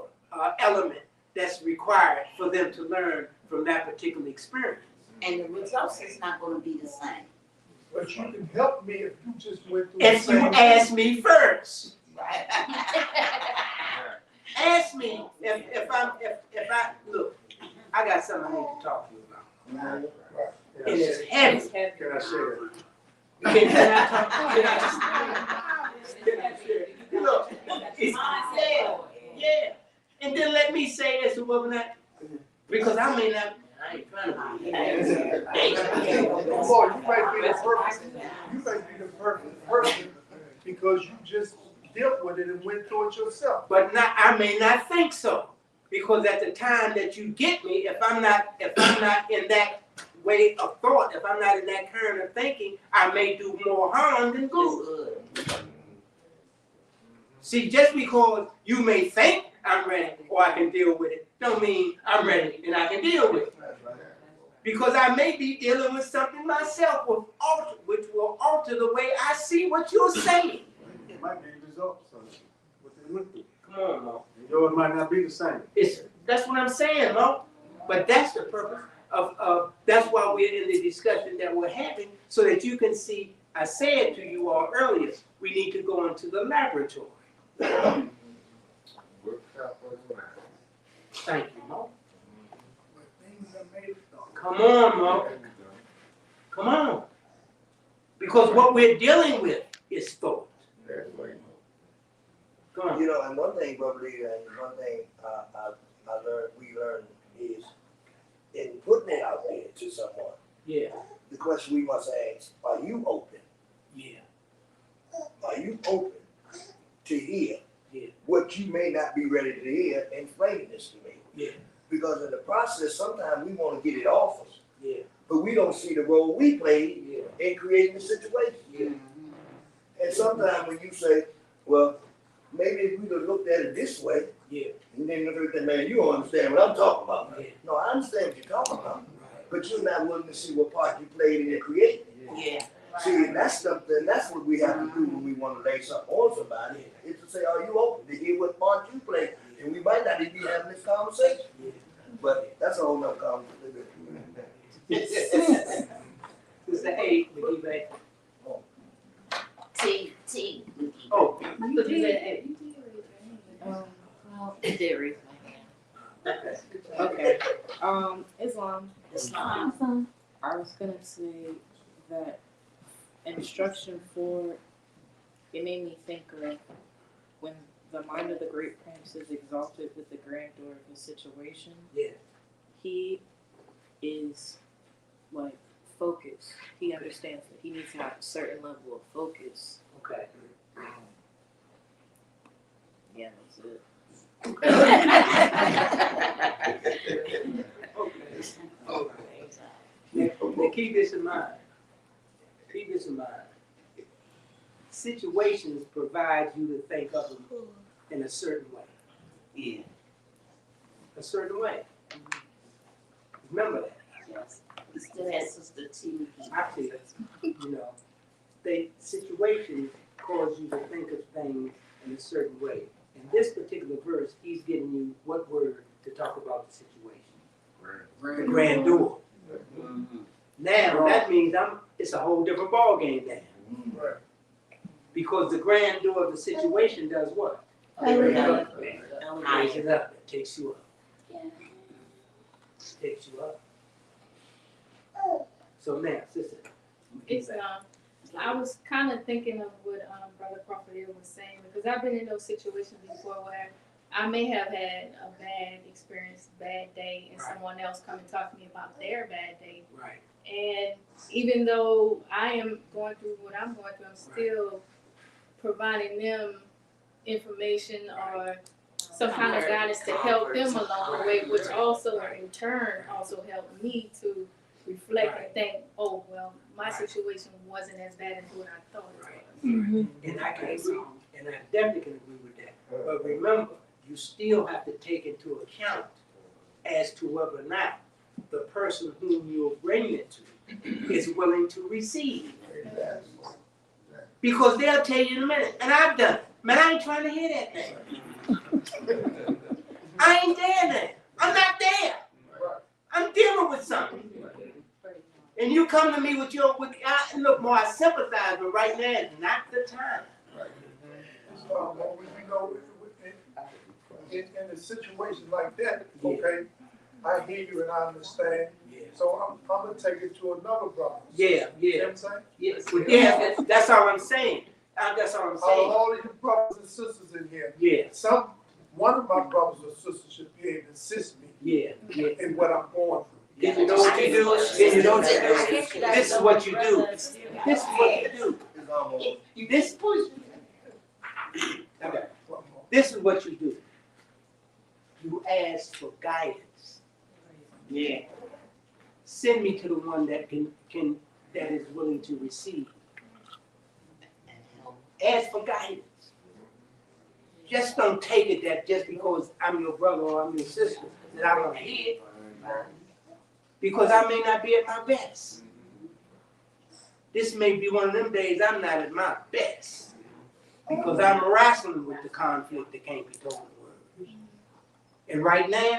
element that's required for them to learn from that particular experience. And the results is not gonna be the same. But you can help me if you just went through the If you same thing. ask me first, Right. ask me if I look. I got something I need to talk to you about, and it's heavy. Can I share it? Can I talk? Can I share? Look, it's yeah. And then let me say this to woman that, because I may not. I ain't trying to be. Boy, you might be the perfect person because you just dealt with it and went through it yourself. But not, I may not think so, because at the time that you get me, if I'm not in that way of thought, if I'm not in that current of thinking, I may do more harm than good. See, just because you may think I'm ready or I can deal with it, don't mean I'm ready and I can deal with it. Because I may be dealing with something myself which will alter the way I see what you're saying. It might be results of what they went through. Come on, Mo. Yours might not be the same. That's what I'm saying, Mo. But that's the purpose That's why we're in the discussion that we're having, so that you can see, I said to you all earlier, we need to go into the laboratory. Thank you, Mo. Come on, Mo. Come on. Because what we're dealing with is thought. Come on. You know, and one thing, Brother Leader, and one thing we learned is in putting it out there to someone, Yeah, the question we must ask, are you open? yeah, Are you open to hear Yeah. what you may not be ready to hear and explain this to me? yeah, Because in the process, sometimes we want to get it off us, yeah, but we don't see the role we played yeah, in creating the situation. yeah. And sometimes when you say, well, maybe if we'd have looked at it this way, Yeah. and then look at that, man, you don't understand what I'm talking about. Yeah. No, I understand what you're talking about, but you're not willing to see what part you played in it creating. Yeah. See, and that's something, that's what we have to do when we want to lay something on somebody, is to say, are you open to hear what part you play? And we might not even be having this conversation. But that's a whole nother conversation. Sister A, McGee back. T. Oh, Look at that. Well, there is my hand. okay. Okay. Islam. Awesome. I was gonna say that instruction for it made me think of when the mind of the great prince is exalted with the grandeur of the situation. Yeah. He is like focused. He understands that he needs to have a certain level of focus. Okay. Yeah, that's it. Now keep this in mind. Keep this in mind. Situations provide you to think of them in a certain way. Yeah. A certain way. Remember that. Yes. We still have Sister T. I feel, you know, situations cause you to think of things in a certain way. In this particular verse, he's giving you what word to talk about the situation. The grandeur. Mm-hmm. Now that means it's a whole different ball game now. Right. Because the grandeur of the situation does what? Elevate. Raises it up. It takes you up. Takes you up. So now, sister. It's I was kind of thinking of what Brother Crawford was saying, because I've been in those situations before where I may have had a bad experience, bad day, and someone else come and talk to me about their bad day. Right. And even though I am going through what I'm going through, I'm still providing them information or some kind of guidance to help them along the way, which also in turn also helped me to reflect and think, oh, well, my situation wasn't as bad as what I thought it was. Mhm. And I can agree, and I definitely can agree with that. But remember, you still have to take into account as to whether or not the person whom you're bringing it to is willing to receive. Because they'll tell you in a minute, and I've done it. Man, I ain't trying to hear that thing. I ain't there now. I'm not there. I'm dealing with something. And you come to me with look, more I sympathize, but right now is not the time. We know in a situation like that, okay, I hear you and I understand. So I'm gonna take it to another brother. Yeah, You know what I'm saying? Yes, yeah, that's all I'm saying. That's all I'm saying. All of you brothers and sisters in here. Yeah. One of my brothers or sisters should be able to assist me. Yeah. In what I'm going through. Then you know what you do? Then you know what you do? This is what you do. This is what you do. This okay. This is what you do. You ask for guidance. Yeah. Send me to the one that that is willing to receive. Ask for guidance. Just don't take it that just because I'm your brother or I'm your sister that I don't hear it. Because I may not be at my best. This may be one of them days I'm not at my best. Because I'm wrestling with the conflict that can't be told in words. And right now,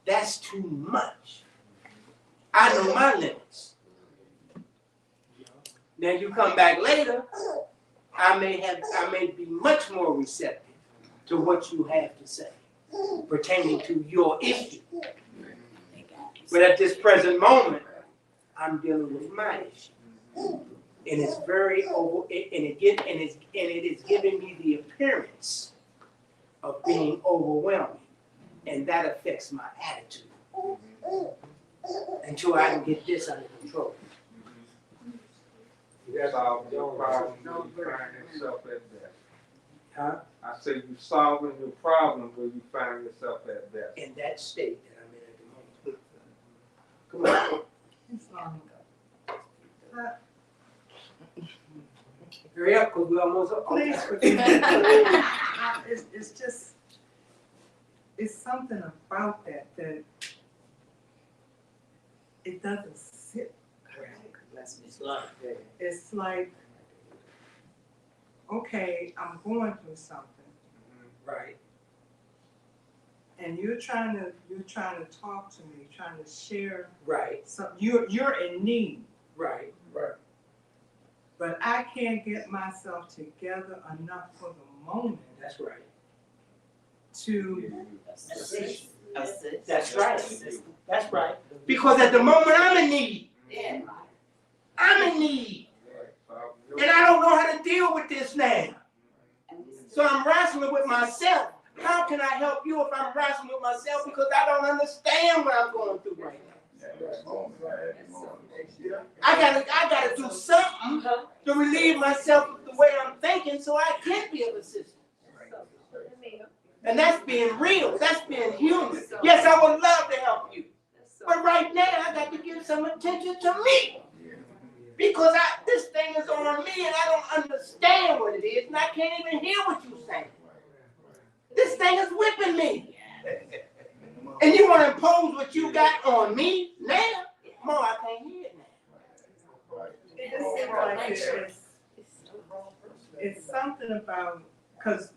that's too much. I know my limits. Now you come back later, I may be much more receptive to what you have to say pertaining to your issue. But at this present moment, I'm dealing with my issue. And it's very it is giving me the appearance of being overwhelming. And that affects my attitude. Until I can get this under control. You solving your problem when you find yourself at best. Huh? I say you solving your problem when you find yourself at best. In that state that I'm in at the moment. Come on. Hurry up, because we're almost up. Please it's just, it's something about that it doesn't sit right. It's like, okay, I'm going through something. Right. And you're trying to talk to me, trying to share. Right. You're in need. Right. Right. But I can't get myself together enough for the moment. That's right. To Assist. That's right. That's right. Because at the moment I'm in need. Yeah. I'm in need. And I don't know how to deal with this now. So I'm wrestling with myself. How can I help you if I'm wrestling with myself because I don't understand what I'm going through right now? I gotta do something to relieve myself of the way I'm thinking so I can be of assistance. And that's being real. That's being human. Yes, I would love to help you. But right now, I got to give some attention to me. Because this thing is on me and I don't understand what it is and I can't even hear what you're saying. This thing is whipping me. And you want to impose what you got on me now? More, I can't hear it now. it just seems like it's something about, because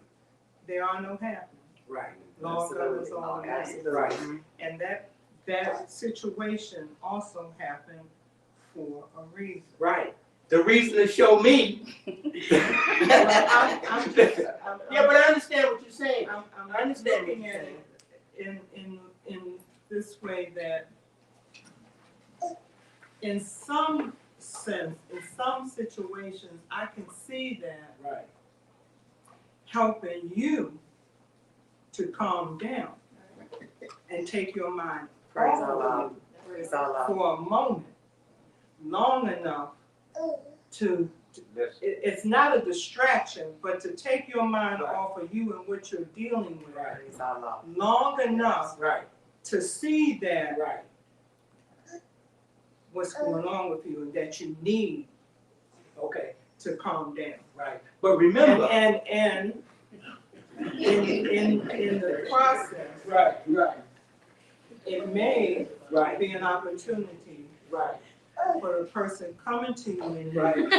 there are no happenings. Right. Law governs all the way. Right. And that situation also happened for a reason. Right. The reason to show me. Yeah, but I understand what you're saying. I understand what you're saying. In this way that in some sense, in some situations, I can see that Right. helping you to calm down and take your mind Praise off Allah. of you Praise Allah. for a moment, long enough to it's not a distraction, but to take your mind off of you and what you're dealing with. Praise Allah. Long enough Right. to see that Right. what's going on with you and that you need Okay. to calm down. Right. But remember. And in the process, Right. Right. it may Right. be an opportunity Right. for the person coming to you in Right. need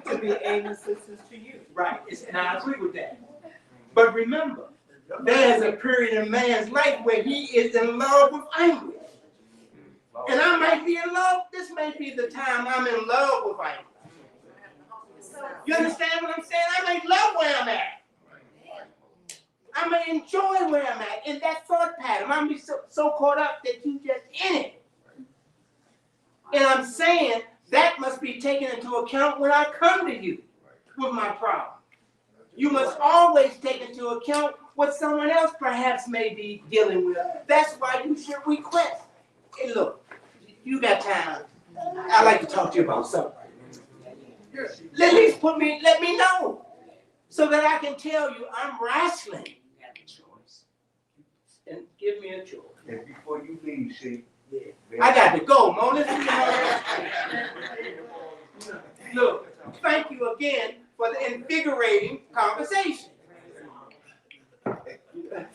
to be aid and assistance to you. Right. And I agree with that. But remember, there's a period in man's life where he is in love with anguish. And I might be in love. This may be the time I'm in love with anguish. You understand what I'm saying? I may love where I'm at. I may enjoy where I'm at in that thought pattern. I may be so caught up that you just in it. And I'm saying that must be taken into account when I come to you with my problem. You must always take into account what someone else perhaps may be dealing with. That's why you should request. Hey, look, you got time. I'd like to talk to you about something. At least let me know so that I can tell you I'm wrestling. And give me a choice. And before you leave, see. Yeah. I got to go, Mona. Look, thank you again for the invigorating conversation.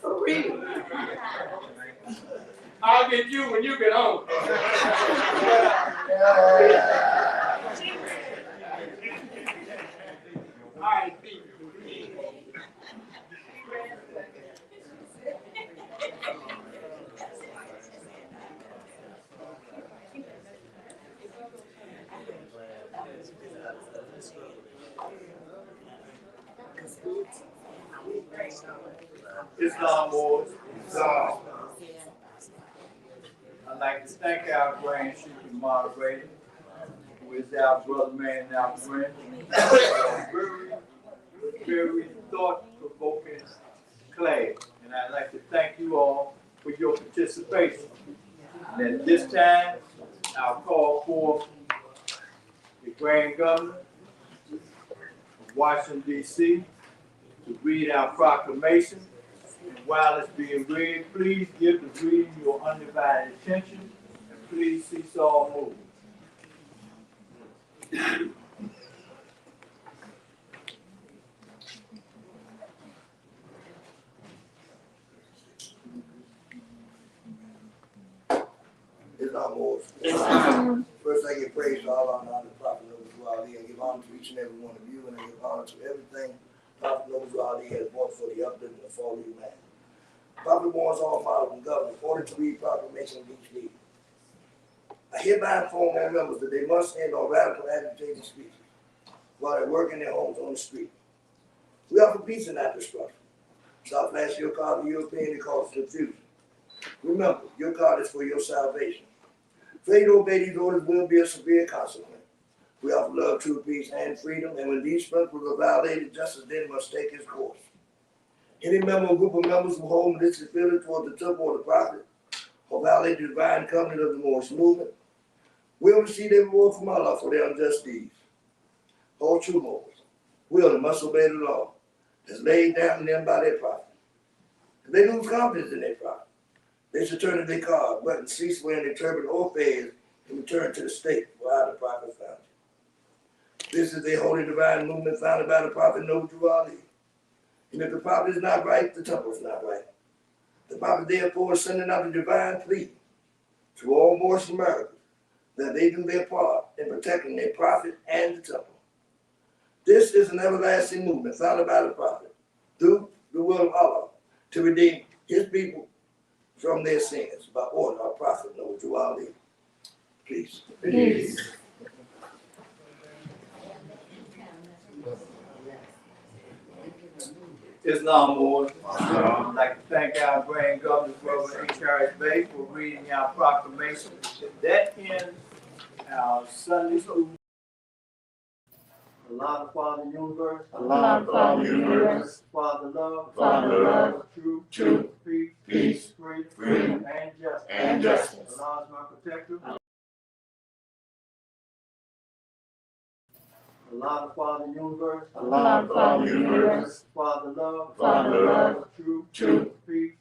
For real. I'll get you when you get home. All right, Pete. Islam Wars. Islam. I'd like to thank our Grand Shooting moderator, who is our brother man and our friend. Very, very thought-provoking class. And I'd like to thank you all for your participation. And at this time, I'll call for the Grand Governor of Washington, D.C. to read our proclamation. And while it's being read, please give the reading your undivided attention, and please cease all movement. Islam Wars. First, I give praise to Allah and honor the Prophet Noble Ali. I give honor to each and every one of you, and I give honor to everything Prophet Noble Ali has brought for the uplift and the fall of humanity. Prophet warns all models and governors, order to read proclamation of each leader. I hereby inform all members that they must end all radical agitating speeches while they work in their homes on the street. We offer peace and not destruction. Stop flashing your card to European and cause confusion. Remember, your card is for your salvation. Failure to obey these orders will be a severe consequence. We offer love, truth, peace, and freedom, and when these principles are violated, justice then must take its course. Any member or group of members who hold malicious feelings toward the temple or the prophet, or violate the divine covenant of the Moorish movement, will receive their reward from Allah for their unjust deeds. All true Moors will and must obey the law that's laid down to them by their prophet. If they lose confidence in their prophet, they should turn to their card, but cease wearing their turban or fez and return to the state where the prophet found you. This is the holy divine movement founded by the prophet Noble Ali. And if the prophet is not right, the temple is not right. The prophet therefore is sending out a divine plea to all Moorish Americans that they do their part in protecting their prophet and the temple. This is an everlasting movement founded by the prophet through the will of Allah to redeem his people from their sins by order of Prophet Noble Ali. Peace. Peace. Islam Wars. I'd like to thank our Grand Governor, Brother H.R.S. Bay, for reading our proclamation. That ends our Sunday school. Allah, the Father, universe. Allah, the Father, universe. Father, love. Father, love. Truth. Peace. Freedom. Freedom. And justice. Allah is my protector. Allah, the Father, universe. Allah, the Father, universe. Father, love. Father, love. Truth. Peace.